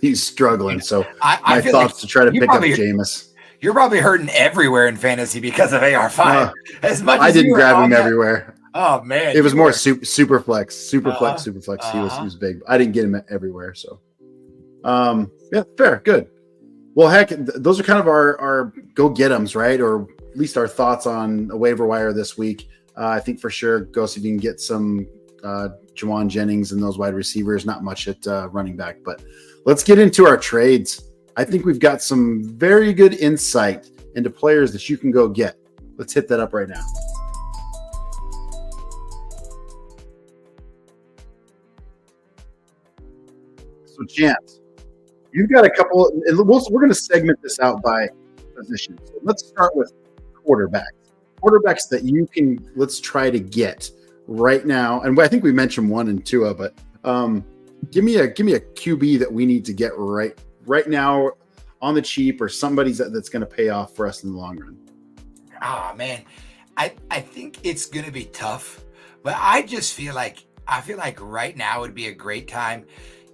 Speaker 1: He's struggling, so my thoughts to try to pick up Jameis.
Speaker 2: You're probably hurting everywhere in fantasy because of AR5. As much
Speaker 1: I didn't grab him everywhere.
Speaker 2: Oh man,
Speaker 1: it was more super flex. He was big. I didn't get him everywhere. So, yeah, fair, good. Well, heck, those are kind of our go get 'ems, right? Or at least our thoughts on a waiver wire this week. I think for sure, go see if you can get some Jawan Jennings and those wide receivers. Not much at running back, but let's get into our trades. I think we've got some very good insight into players that you can go get. Let's hit that up right now. So, Chance, you've got a couple, and we're going to segment this out by position. So let's start with quarterbacks that you can, let's try to get right now. And I think we mentioned 1 and 2, but give me a QB that we need to get right now on the cheap, or somebody's that's going to pay off for us in the long run.
Speaker 2: Oh man, I think it's going to be tough, but I feel like right now would be a great time.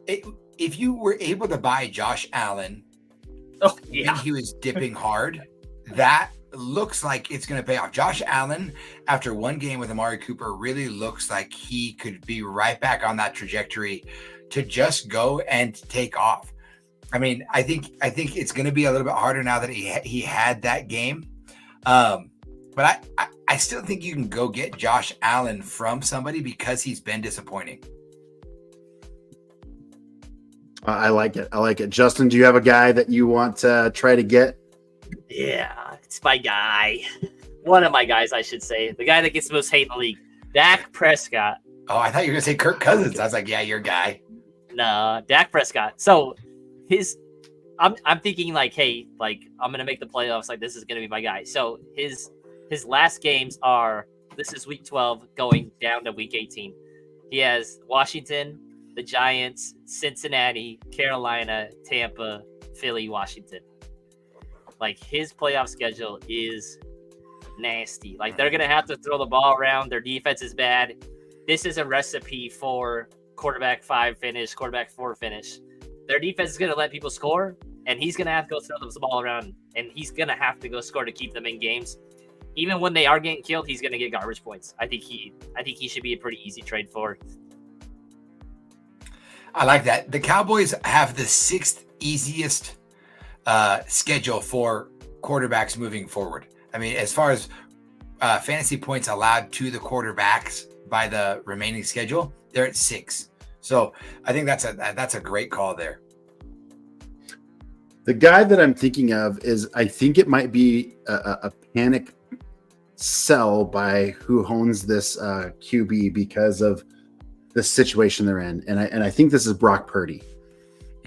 Speaker 2: If you were able to buy Josh Allen, when he was dipping hard, that looks like it's going to pay off. Josh Allen, after 1 game with Amari Cooper, really looks like he could be right back on that trajectory to just go and take off. I mean, I think it's going to be a little bit harder now that he had that game. But I still think you can go get Josh Allen from somebody because he's been disappointing.
Speaker 1: I like it. Justin, do you have a guy that you want to try to get?
Speaker 3: Yeah, it's my guy. One of my guys, I should say. The guy that gets the most hate in the league. Dak Prescott.
Speaker 2: Oh, I thought you were going to say Kirk Cousins. I was like, yeah, your guy.
Speaker 3: No, Dak Prescott. So I'm thinking hey, I'm going to make the playoffs. This is going to be my guy. So his last games this is week 12 going down to week 18. He has Washington, the Giants, Cincinnati, Carolina, Tampa, Philly, Washington. His playoff schedule is nasty. They're going to have to throw the ball around. Their defense is bad. This is a recipe for quarterback 5 finish, quarterback 4 finish. Their defense is going to let people score, and he's going to have to go throw the ball around, and he's going to have to go score to keep them in games. Even when they are getting killed, he's going to get garbage points. I think he should be a pretty easy trade for
Speaker 2: I like that. The Cowboys have the 6th easiest schedule for quarterbacks moving forward. I mean, as far as fantasy points allowed to the quarterbacks by the remaining schedule, they're at 6. So I think that's a great call there.
Speaker 1: The guy that I'm thinking of is, I think it might be a panic sell by who owns this QB because of the situation they're in, and I think this is Brock Purdy.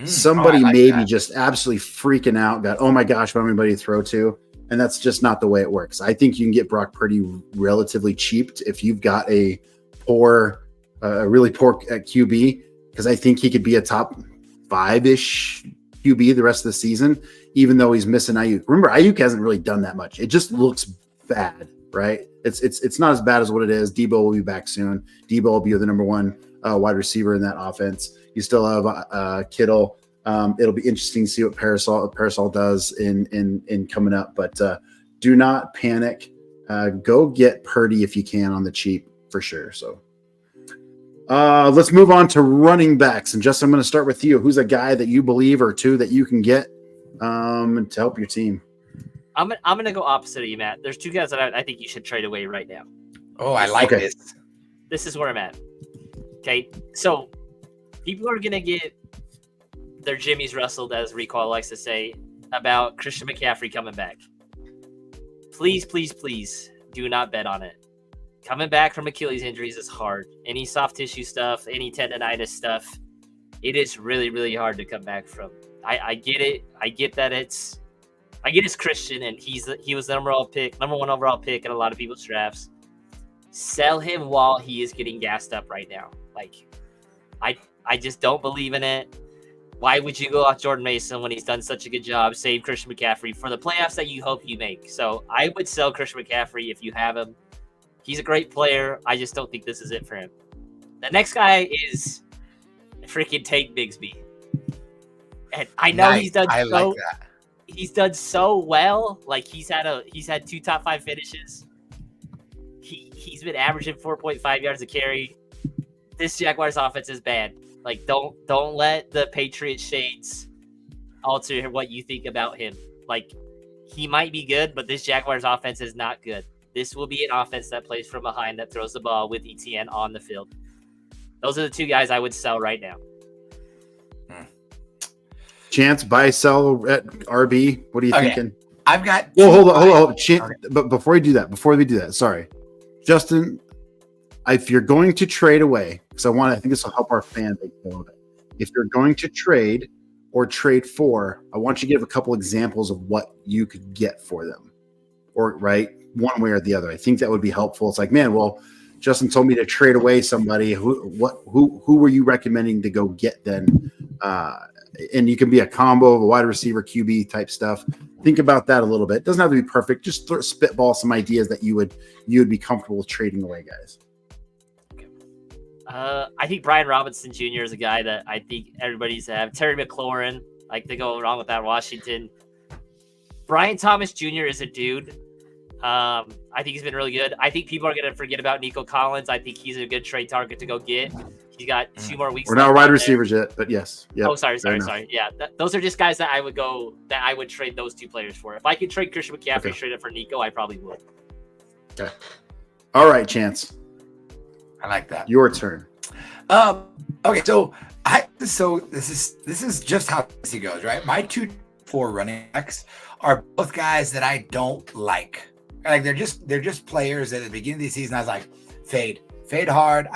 Speaker 1: Somebody maybe just absolutely freaking out, got, oh my gosh, we don't have anybody to throw to, and that's just not the way it works. I think you can get Brock Purdy relatively cheap if you've got a really poor QB, because I think he could be a top 5-ish QB the rest of the season, even though he's missing Ayuk. Remember, Ayuk hasn't really done that much. It just looks bad, right? It's not as bad as what it is. Debo will be back soon. Debo will be the number 1 wide receiver in that offense. You still have Kittle. It'll be interesting to see what Parasol does in coming up. But do not panic. Go get Purdy if you can on the cheap for sure. So let's move on to running backs. And Justin, I'm going to start with you. Who's a guy that you believe or two that you can get to help your team?
Speaker 3: I'm going to go opposite of you, Matt. There's 2 guys that I think you should trade away right now.
Speaker 2: Oh, I like this.
Speaker 3: This is where I'm at. Okay, so people are going to get their jimmies rustled, as Recall likes to say, about Christian McCaffrey coming back. Please, please, please do not bet on it. Coming back from Achilles injuries is hard. Any soft tissue stuff, any tendonitis stuff, it is really, really hard to come back from. I get it. I get it's Christian, and he was the number 1 overall pick in a lot of people's drafts. Sell him while he is getting gassed up right now. Like, I just don't believe in it. Why would you go off Jordan Mason when he's done such a good job? Save Christian McCaffrey for the playoffs that you hope you make. So I would sell Christian McCaffrey if you have him. He's a great player. I just don't think this is it for him. The next guy is freaking Tank Bigsby. And I know he's done he's done so well. Like, he's had 2 top 5 finishes. He's been averaging 4.5 yards a carry. This Jaguars offense is bad. Like, don't let the Patriots shades alter what you think about him. Like, he might be good, but this Jaguars offense is not good. This will be an offense that plays from behind, that throws the ball with ETN on the field. Those are the 2 guys I would sell right now.
Speaker 1: Chance, buy, sell at RB. What are you thinking?
Speaker 2: I've got.
Speaker 1: Well, hold on. Chance, but before we do that, sorry, Justin, if you're going to trade away, because I think this will help our fan base a little bit. If you're going to trade or trade for, I want you to give a couple examples of what you could get for them, or right, one way or the other. I think that would be helpful. It's like, man, well, Justin told me to trade away somebody. Who were you recommending to go get then? And you can be a combo of a wide receiver, QB type stuff. Think about that a little bit. It doesn't have to be perfect. Just spitball some ideas that you would be comfortable with trading away, guys.
Speaker 3: I think Brian Robinson Jr. is a guy that I think everybody's have. Terry McLaurin, like, they go wrong with that. Washington. Brian Thomas Jr. is a dude. I think he's been really good. I think people are going to forget about Nico Collins. I think he's a good trade target to go get. He's got 2 more weeks.
Speaker 1: We're not wide receivers yet, but yes. Yep.
Speaker 3: Oh, sorry. Yeah, those are just guys that I would trade those 2 players for. If I could trade Christian McCaffrey, trade it for Nico, I probably would.
Speaker 1: Okay. All right, Chance.
Speaker 2: I like that.
Speaker 1: Your turn.
Speaker 2: Okay, so this is just how it goes, right? My 2 4 running backs are both guys that I don't like. Like, they're just players that at the beginning of the season I was like, fade hard.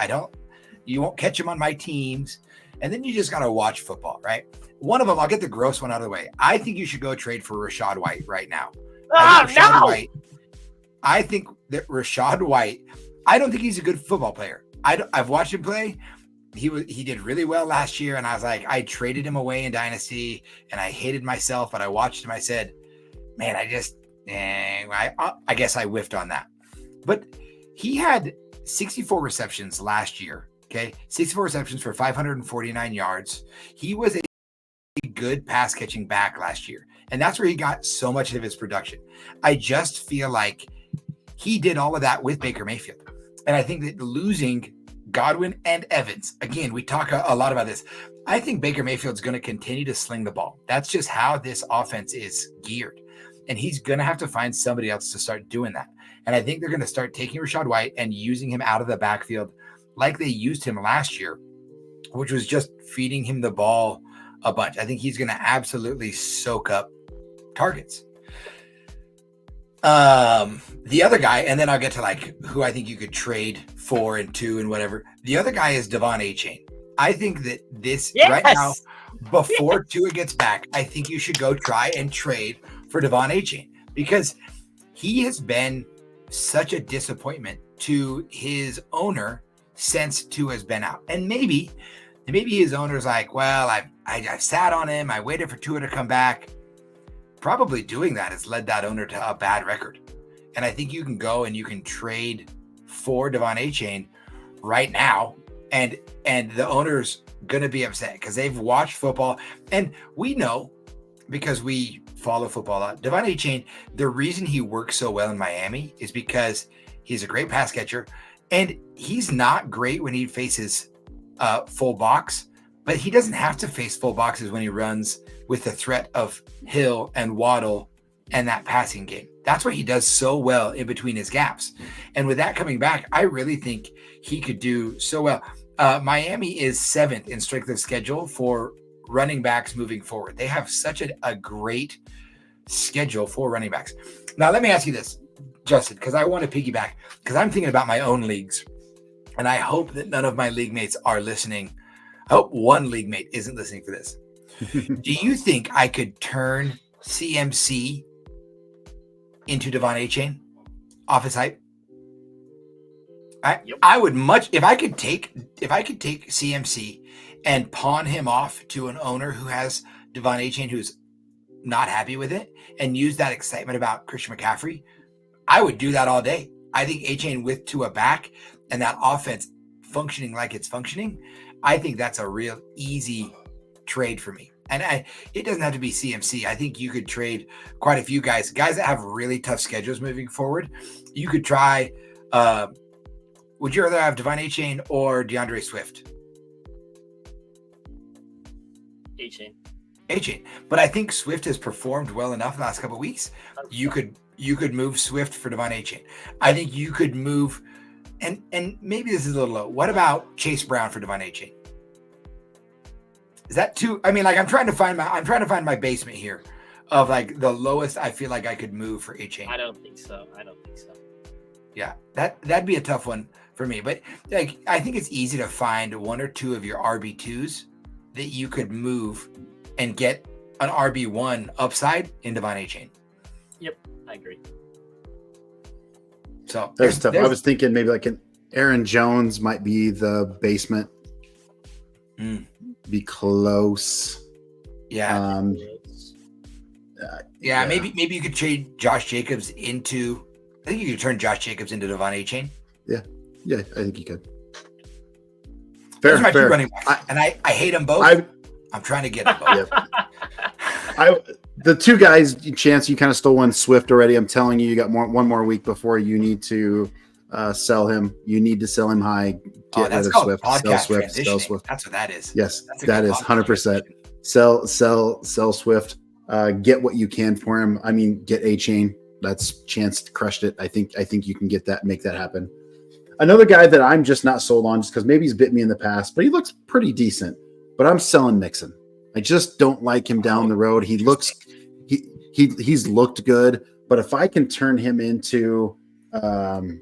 Speaker 2: You won't catch them on my teams, and then you just gotta watch football, right? One of them, I'll get the gross one out of the way. I think you should go trade for Rashad White right now. I think that Rashad White, I don't think he's a good football player. I've watched him play. He did really well last year, and I was like, I traded him away in Dynasty, and I hated myself, but I watched him. I said, man, I guess I whiffed on that. But he had 64 receptions last year. Okay, 64 receptions for 549 yards. He was a good pass catching back last year, and that's where he got so much of his production. I just feel like he did all of that with Baker Mayfield, and I think that losing Godwin and Evans. Again, we talk a lot about this. I think Baker Mayfield's going to continue to sling the ball. That's just how this offense is geared. And he's going to have to find somebody else to start doing that. And I think they're going to start taking Rachaad White and using him out of the backfield like they used him last year, which was just feeding him the ball a bunch. I think he's going to absolutely soak up targets. The other guy, and then I'll get to like who I think you could trade for and two and whatever. The other guy is Devon Achane. I think that this right now, before Tua gets back, I think you should go try and trade for Devon Achane because he has been such a disappointment to his owner since Tua has been out. And maybe his owner's like, well, I've sat on him. I waited for Tua to come back. Probably doing that has led that owner to a bad record. And I think you can go and you can trade for Devon Achane right now. And the owner's going to be upset because they've watched football. And we know, because we follow football a lot, Devon Achane, the reason he works so well in Miami is because he's a great pass catcher. And he's not great when he faces full box, but he doesn't have to face full boxes when he runs with the threat of Hill and Waddle and that passing game. That's what he does so well in between his gaps. And with that coming back, I really think he could do so well. Miami is 7th in strength of schedule for running backs moving forward. They have such a great schedule for running backs. Now, let me ask you this, Justin, because I want to piggyback, because I'm thinking about my own leagues, and I hope that none of my league mates are listening. I hope one league mate isn't listening for this. Do you think I could turn CMC into Devon Achane off his hype? I would much, if I could take CMC and pawn him off to an owner who has Devon Achane who's not happy with it and use that excitement about Christian McCaffrey, I would do that all day. I think Achane with Tua back and that offense functioning like it's functioning, I think that's a real easy trade for me. And it doesn't have to be CMC. I think you could trade quite a few guys that have really tough schedules moving forward. You could try, would you rather have Devon Achane or DeAndre Swift? Achane. But I think Swift has performed well enough the last couple of weeks. You could move Swift for Devon Achane. I think you could move, and maybe this is a little low. What about Chase Brown for Devon Achane? Is that too? I mean, like I'm trying to find my basement here of like the lowest I feel like I could move for Achane.
Speaker 3: I don't think so.
Speaker 2: Yeah, that'd be a tough one for me. But like I think it's easy to find one or two of your RB2s that you could move and get an RB1 upside in Devon Achane.
Speaker 3: Yep, I agree.
Speaker 1: So that's tough. I was thinking maybe like an Aaron Jones might be the basement. Be close.
Speaker 2: Yeah. Maybe you could trade Josh Jacobs into. I think you could turn Josh Jacobs into Devon Achane.
Speaker 1: Yeah, I think you could.
Speaker 2: Fair. Those are my two running backs, and I hate them both. I'm trying to get them both.
Speaker 1: The two guys, Chance, you kind of stole one Swift already. I'm telling you, you got one more week before you need to sell him. You need to sell him high. Get rid of Swift. Sell Swift.
Speaker 2: That's what that is.
Speaker 1: Yes, that is 100%. Sell Swift. Get what you can for him. I mean, get Achane. That's Chance crushed it. I think you can get that, make that happen. Another guy that I'm just not sold on, just because maybe he's bit me in the past, but he looks pretty decent. But I'm selling Mixon. I just don't like him down the road. He's looked good, but if I can turn him into, an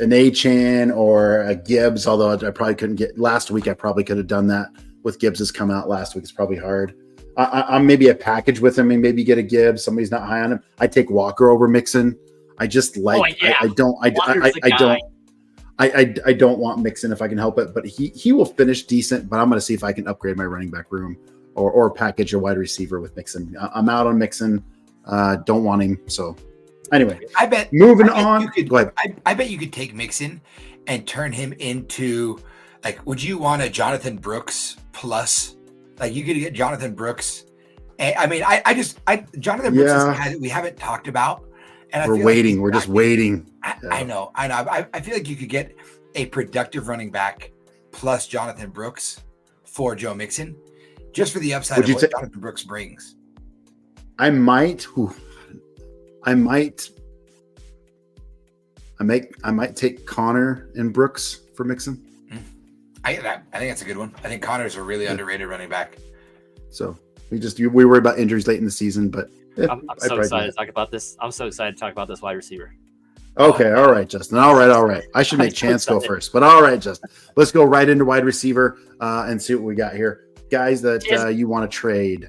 Speaker 1: Achane or a Gibbs, although I probably couldn't get last week. I probably could have done that with Gibbs has come out last week. It's probably hard. I'm maybe a package with him and maybe get a Gibbs. Somebody's not high on him. I take Walker over Mixon. I just like, I don't want Mixon if I can help it, but he will finish decent, but I'm going to see if I can upgrade my running back room or package a wide receiver with Mixon. I'm out on Mixon. Don't want him. So anyway,
Speaker 2: I bet
Speaker 1: go ahead.
Speaker 2: I bet you could take Mixon and turn him into like, would you want a Jonathan Brooks plus? Like you could get Jonathan Brooks. And, I mean, Jonathan Brooks is a guy that we haven't talked about. And
Speaker 1: we're waiting. We're just waiting.
Speaker 2: I know. I feel like you could get a productive running back plus Jonathan Brooks for Joe Mixon, just for the upside of what Jonathan Brooks brings.
Speaker 1: I might take Connor and Brooks for Mixon.
Speaker 2: I think that's a good one. I think Connor's a really underrated running back.
Speaker 1: So we worry about injuries late in the season, but
Speaker 3: I'm so excited to talk about this. I'm so excited to talk about this wide receiver.
Speaker 1: Okay, all right, Justin. All right. I should make Chance go first, but all right, Justin. Let's go right into wide receiver and see what we got here. Guys that you want to trade.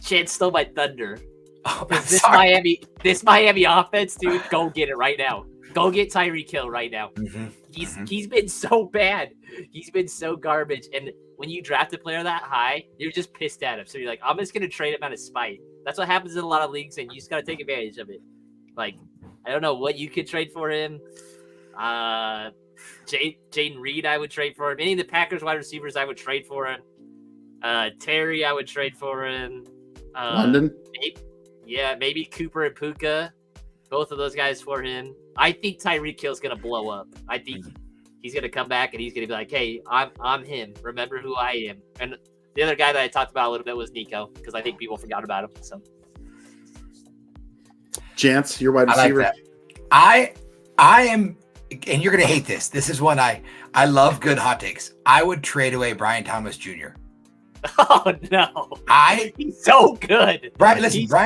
Speaker 3: Chance stole my thunder.
Speaker 2: Oh,
Speaker 3: this Miami offense, dude, go get it right now. Go get Tyreek Hill right now. He's been so bad. He's been so garbage. And when you draft a player that high, you're just pissed at him. So you're like, I'm just gonna trade him out of spite. That's what happens in a lot of leagues, and you just gotta take advantage of it. Like, I don't know what you could trade for him. Jaden Reed, I would trade for him. Any of the Packers wide receivers, I would trade for him. Terry, I would trade for him.
Speaker 1: London?
Speaker 3: Maybe Cooper and Puka. Both of those guys for him. I think Tyreek Hill's going to blow up. I think he's going to come back and he's going to be like, hey, I'm him. Remember who I am. And the other guy that I talked about a little bit was Nico, because I think people forgot about him. So,
Speaker 1: Chance, your wide receiver.
Speaker 2: I like that. I am, and you're going to hate this. This is one I love good hot takes. I would trade away Brian Thomas Jr.
Speaker 3: Oh no! He's so good.
Speaker 2: Brian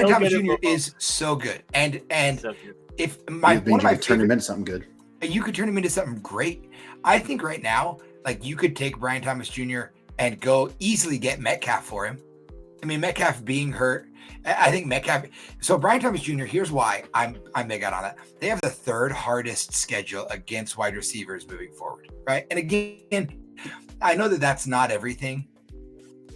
Speaker 2: Thomas Jr. is so good, and
Speaker 3: so good.
Speaker 2: If one of my
Speaker 1: turn him into something good,
Speaker 2: you could turn him into something great. I think right now, like you could take Brian Thomas Jr. and go easily get Metcalf for him. I mean, Metcalf being hurt, I think Metcalf. So Brian Thomas Jr. Here's why I'm big out on it. They have the third hardest schedule against wide receivers moving forward, right? And again, I know that that's not everything.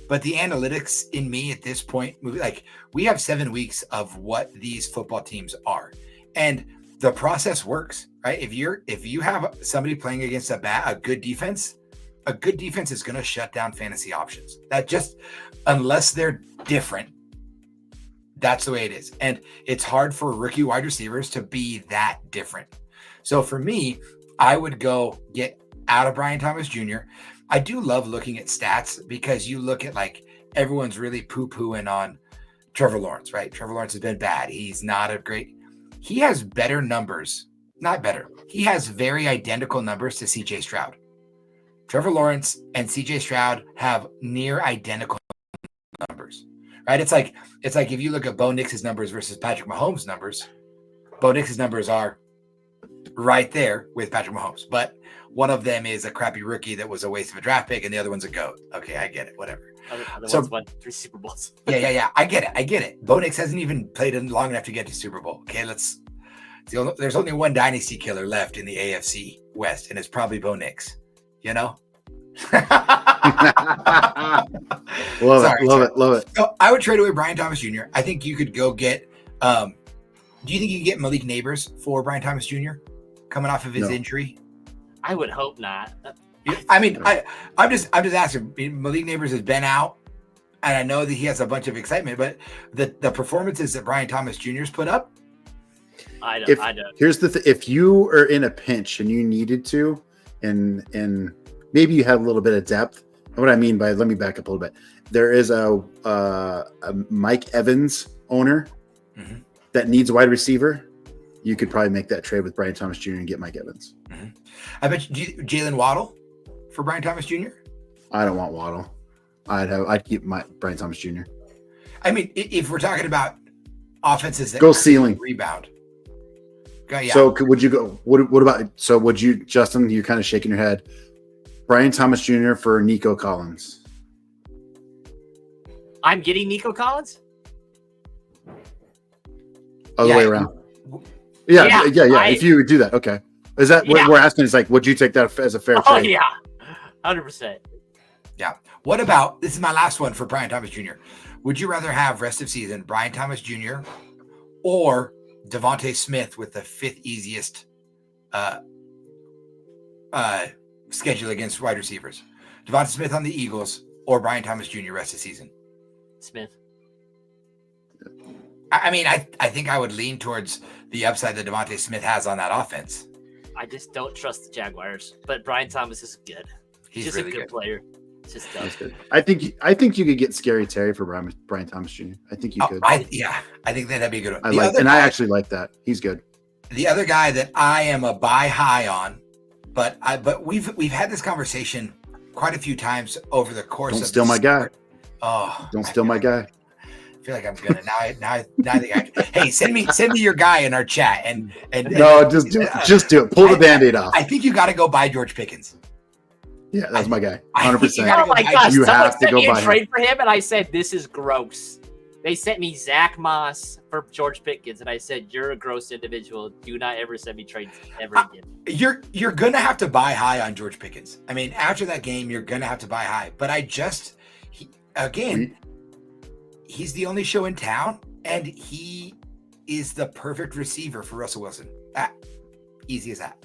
Speaker 2: But the analytics in me at this point, like we have 7 weeks of what these football teams are, and the process works, right? If you have somebody playing against a good defense is going to shut down fantasy options. That just, unless they're different, that's the way it is. And it's hard for rookie wide receivers to be that different. So for me, I would go get out of Brian Thomas Jr. I do love looking at stats because you look at like everyone's really poo-pooing on Trevor Lawrence, right? Trevor Lawrence has been bad. He's not a great. He has better numbers, not better. He has very identical numbers to CJ Stroud. Trevor Lawrence and CJ Stroud have near identical numbers, right? It's like if you look at Bo Nix's numbers versus Patrick Mahomes' numbers, Bo Nix's numbers are right there with Patrick Mahomes, but one of them is a crappy rookie that was a waste of a draft pick, and the other one's a GOAT. Okay, I get it. Whatever.
Speaker 3: So ones won 3 Super Bowls.
Speaker 2: Yeah. I get it. Bo Nix hasn't even played long enough to get to Super Bowl. Okay, there's only one dynasty killer left in the AFC West, and it's probably Bo Nix. You know?
Speaker 1: Love it.
Speaker 2: So I would trade away Brian Thomas Jr. I think you could go get. Do you think you can get Malik Neighbors for Brian Thomas Jr. coming off of his injury?
Speaker 3: I would hope not.
Speaker 2: I mean, I'm just asking. Malik Neighbors has been out, and I know that he has a bunch of excitement, but the performances that Brian Thomas Jr.'s put up,
Speaker 3: I don't.
Speaker 1: Here's the if you are in a pinch and you needed to, and maybe you have a little bit of depth. What I mean by, let me back up a little bit. There is a Mike Evans owner that needs a wide receiver. You could probably make that trade with Brian Thomas Jr. and get Mike Evans.
Speaker 2: I bet you Jalen Waddle for Brian Thomas Jr.
Speaker 1: I don't want Waddle. I'd keep Brian Thomas Jr.
Speaker 2: I mean, if we're talking about offenses that
Speaker 1: go ceiling
Speaker 2: rebound.
Speaker 1: So would you go? What about? So would you, Justin? You're kind of shaking your head. Brian Thomas Jr. for Nico Collins.
Speaker 3: I'm getting Nico Collins.
Speaker 1: Other way around. Yeah. If you would do that, okay. Is that what we're asking? Is like, would you take that as a fair trade?
Speaker 3: Oh yeah, 100%.
Speaker 2: Yeah. What about, this is my last one for Brian Thomas Jr. Would you rather have rest of season Brian Thomas Jr. or Devontae Smith with the 5th easiest schedule against wide receivers? Devontae Smith on the Eagles or Brian Thomas Jr. rest of season?
Speaker 3: Smith.
Speaker 2: I mean, I think I would lean towards the upside that Devontae Smith has on that offense.
Speaker 3: I just don't trust the Jaguars. But Brian Thomas is good.
Speaker 2: He's
Speaker 3: just
Speaker 2: really
Speaker 3: a good player. It's just
Speaker 1: That's good. I think you could get Scary Terry for Brian Thomas Jr. I think you could.
Speaker 2: I think that'd be a good one.
Speaker 1: I actually like that. He's good.
Speaker 2: The other guy that I am a buy high on, but we've had this conversation quite a few times over the course.
Speaker 1: Don't steal my guy.
Speaker 2: Oh,
Speaker 1: don't steal my guy.
Speaker 2: I feel like I'm gonna now. Hey, send me your guy in our chat and
Speaker 1: no, just do it. Pull the Band-Aid off.
Speaker 2: I think you got to go buy George Pickens.
Speaker 1: Yeah, that's my guy. 100%.
Speaker 3: Oh my gosh!
Speaker 1: You
Speaker 3: Someone
Speaker 1: have to
Speaker 3: sent
Speaker 1: go
Speaker 3: me a
Speaker 1: buy
Speaker 3: trade for him, and I said this is gross. They sent me Zach Moss for George Pickens, and I said you're a gross individual. Do not ever send me trades ever again.
Speaker 2: You're gonna have to buy high on George Pickens. I mean, after that game, you're gonna have to buy high. But he's the only show in town, and he is the perfect receiver for Russell Wilson. Easy as that.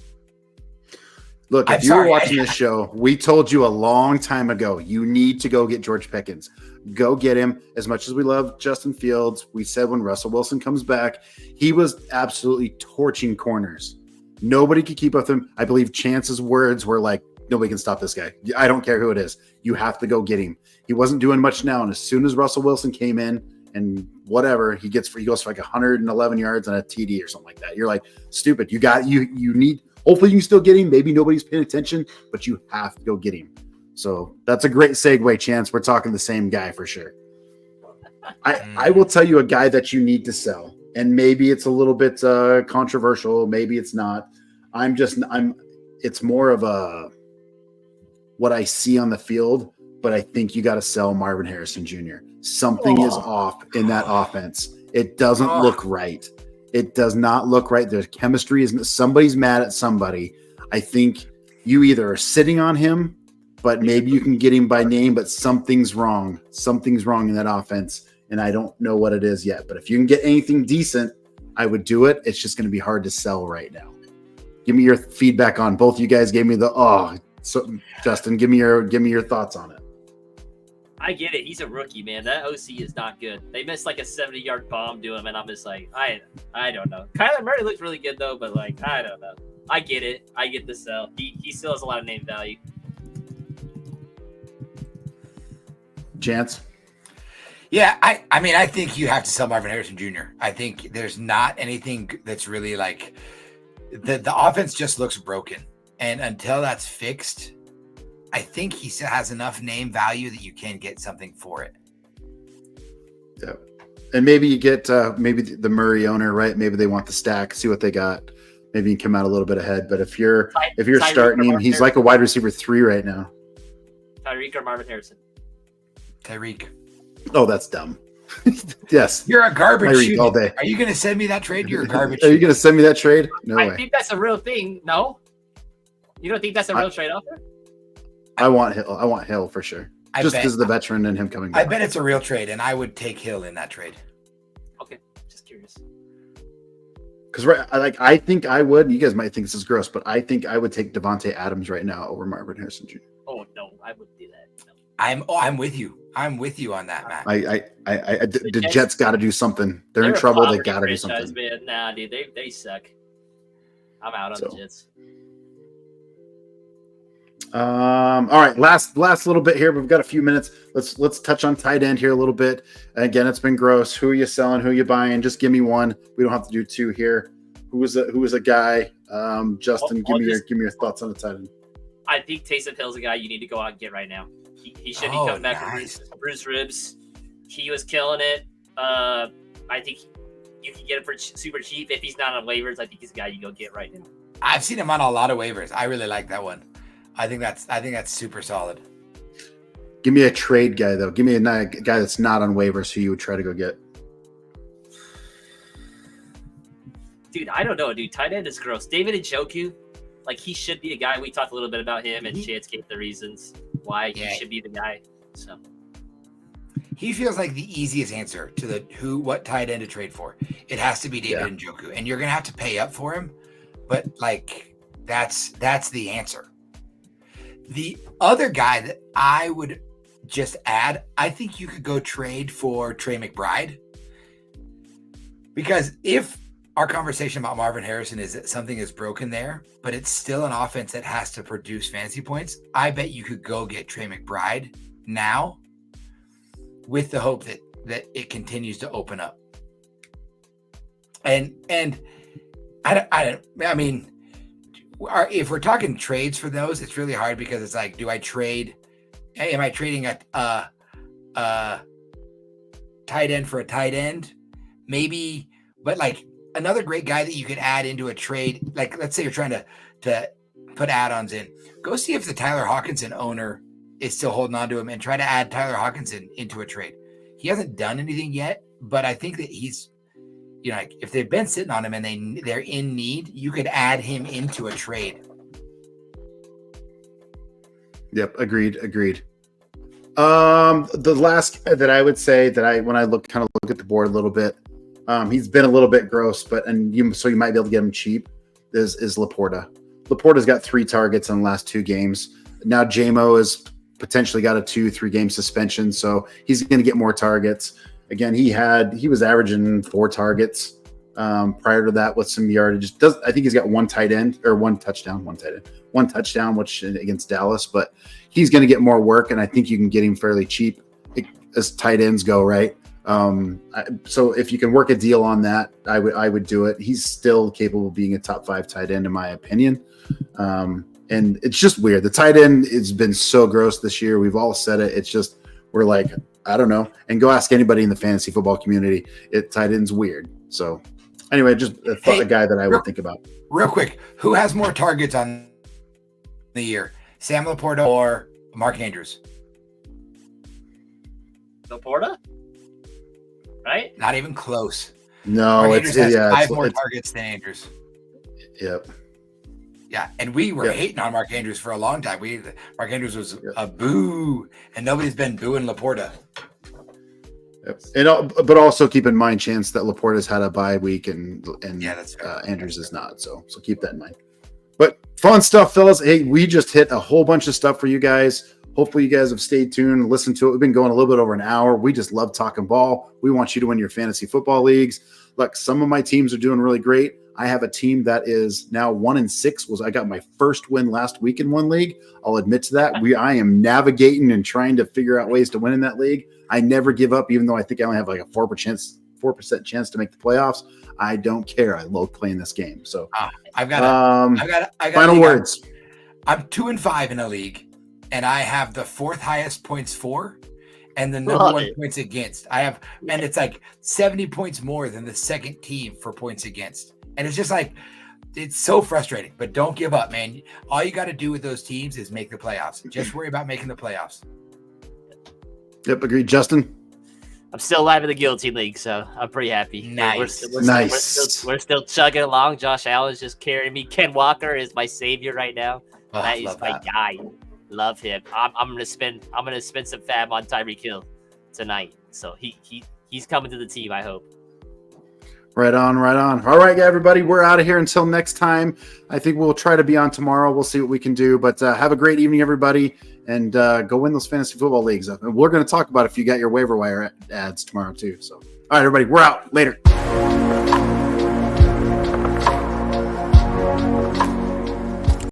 Speaker 1: Look, if you were watching this show, we told you a long time ago, you need to go get George Pickens. Go get him. As much as we love Justin Fields, we said when Russell Wilson comes back, he was absolutely torching corners. Nobody could keep up with him. I believe Chance's words were like, nobody can stop this guy. I don't care who it is. You have to go get him. He wasn't doing much now, and as soon as Russell Wilson came in and whatever, he goes for like 111 yards and a TD or something like that. You're like, stupid. You need. Hopefully you can still get him. Maybe nobody's paying attention, but you have to go get him. So that's a great segue, Chance. We're talking the same guy for sure. I will tell you a guy that you need to sell, and maybe it's a little bit controversial. Maybe it's not. It's more of a what I see on the field, but I think you got to sell Marvin Harrison Jr. Something is off in that offense. It doesn't look right. It does not look right. There's chemistry. Somebody's mad at somebody. I think you either are sitting on him, but maybe you can get him by name, but something's wrong. Something's wrong in that offense, and I don't know what it is yet. But if you can get anything decent, I would do it. It's just going to be hard to sell right now. Give me your feedback on both. You guys gave me so Justin, give me your thoughts on it.
Speaker 3: I get it. He's a rookie, man. That OC is not good. They missed like a 70-yard bomb to him, and I'm just like, I don't know. Kyler Murray looks really good though, but like, I don't know. I get it. I get the sell. He still has a lot of name value.
Speaker 1: Chance?
Speaker 2: Yeah, I mean, I think you have to sell Marvin Harrison Jr. I think there's not anything that's really like the offense just looks broken, and until that's fixed, I think he still has enough name value that you can get something for it.
Speaker 1: Yeah. And maybe you get maybe the Murray owner, right? Maybe they want the stack, see what they got. Maybe you can come out a little bit ahead. But if you're starting him, he's like a wide receiver 3 right now.
Speaker 3: Tyreek or Marvin Harrison?
Speaker 2: Tyreek.
Speaker 1: Oh, that's dumb. Yes.
Speaker 2: You're a garbage shooter.
Speaker 1: All day.
Speaker 2: Are you going to send me that trade? You're a garbage
Speaker 1: Are you going to send me that trade? No way.
Speaker 3: I think that's a real thing. No? You don't think that's a real trade offer?
Speaker 1: I want Hill for sure. Just because of the veteran and him coming back.
Speaker 2: I bet it's a real trade, and I would take Hill in that trade.
Speaker 3: Okay, just curious.
Speaker 1: Because I think I would. You guys might think this is gross, but I think I would take Devontae Adams right now over Marvin Harrison Jr.
Speaker 3: Oh no, I wouldn't do that. No.
Speaker 2: I'm with you. I'm with you on that, Matt.
Speaker 1: The Jets got to do something. They're in trouble. They got to do something.
Speaker 3: Man. Nah, dude, they suck. I'm out on the Jets.
Speaker 1: All right, last little bit here. We've got a few minutes. Let's touch on tight end here a little bit. Again, it's been gross. Who are you selling? Who are you buying? Just give me one. We don't have to do 2 here. Who is a guy? Justin, give me your thoughts on the tight end.
Speaker 3: I think Taysom Hill's a guy you need to go out and get right now. He should be coming back from bruised ribs. He was killing it. I think you can get him for super cheap. If he's not on waivers, I think he's a guy you go get right now.
Speaker 2: I've seen him on a lot of waivers. I really like that one. I think that's super solid.
Speaker 1: Give me a trade guy though. Give me a guy that's not on waivers who you would try to go get.
Speaker 3: Dude, I don't know, dude. Tight end is gross. David Njoku, like he should be a guy. We talked a little bit about him, and Chance gave the reasons why he should be the guy. So
Speaker 2: he feels like the easiest answer to what tight end to trade for. It has to be David Njoku, and you're gonna have to pay up for him. But like that's the answer. The other guy that I would just add, I think you could go trade for Trey McBride. Because if our conversation about Marvin Harrison is that something is broken there, but it's still an offense that has to produce fantasy points, I bet you could go get Trey McBride now with the hope that it continues to open up. And I mean, if we're talking trades for those, it's really hard because it's like, do I trade? Am I trading a tight end for a tight end? Maybe, but like another great guy that you could add into a trade, like let's say you're trying to put add-ons in, go see if the Tyler Hawkinson owner is still holding on to him and try to add Tyler Hawkinson into a trade. He hasn't done anything yet, but I think that he's, like if they've been sitting on him and they're in need, you could add him into a trade.
Speaker 1: Yep. Agreed. The last that I would say that when I look at the board a little bit, he's been a little bit gross, so you might be able to get him cheap is Laporta. Laporta's got 3 targets in the last 2 games. Now JMO has potentially got a 2-3 game suspension, so he's going to get more targets. Again, he was averaging 4 targets prior to that with some yardage. I think he's got 1 touchdown, which against Dallas, but he's going to get more work, and I think you can get him fairly cheap as tight ends go, right? So if you can work a deal on that, I would do it. He's still capable of being a top 5 tight end in my opinion. And it's just weird. The tight end has been so gross this year. We've all said it. It's just, we're like, I don't know. And go ask anybody in the fantasy football community. Tight end's weird. So anyway, just a guy that I would think about.
Speaker 2: Real quick, who has more targets on the year? Sam Laporta or Mark Andrews?
Speaker 3: Laporta? Right?
Speaker 2: Not even close.
Speaker 1: No,
Speaker 2: Mark Andrews has 5 more targets than Andrews.
Speaker 1: Yep.
Speaker 2: Yeah, and we were hating on Mark Andrews for a long time. Mark Andrews was a boo, and nobody's been booing Laporta.
Speaker 1: Yep. But also keep in mind, Chance, that Laporta's had a bye week and
Speaker 2: that's fair.
Speaker 1: Andrews is not. So keep that in mind. But fun stuff, fellas. Hey, we just hit a whole bunch of stuff for you guys. Hopefully you guys have stayed tuned and listened to it. We've been going a little bit over an hour. We just love talking ball. We want you to win your fantasy football leagues. Look, some of my teams are doing really great. I have a team that is now 1-6. I got my first win last week in one league. I'll admit to that. I am navigating and trying to figure out ways to win in that league. I never give up, even though I think I only have like a 4% chance to make the playoffs. I don't care. I love playing this game. So
Speaker 2: I've got
Speaker 1: final words.
Speaker 2: I'm 2-5 in a league, and I have the 4th highest points for, and the number 1 points against. And it's like 70 points more than the second team for points against. And it's just like, it's so frustrating, but don't give up, man. All you got to do with those teams is make the playoffs. Just worry about making the playoffs.
Speaker 1: Yep, agreed. Justin?
Speaker 3: I'm still alive in the guillotine league, so I'm pretty happy.
Speaker 2: Nice.
Speaker 3: We're still chugging along. Josh Allen's just carrying me. Ken Walker is my savior right now. That is my guy. Love him. I'm gonna spend some fab on Tyreek Hill tonight. So he's coming to the team, I hope.
Speaker 1: Right on. All right, everybody, we're out of here until next time. I think we'll try to be on tomorrow. We'll see what we can do. But have a great evening, everybody, and go win those fantasy football leagues. And we're going to talk about if you got your waiver wire ads tomorrow too. So, all right, everybody, we're out. Later.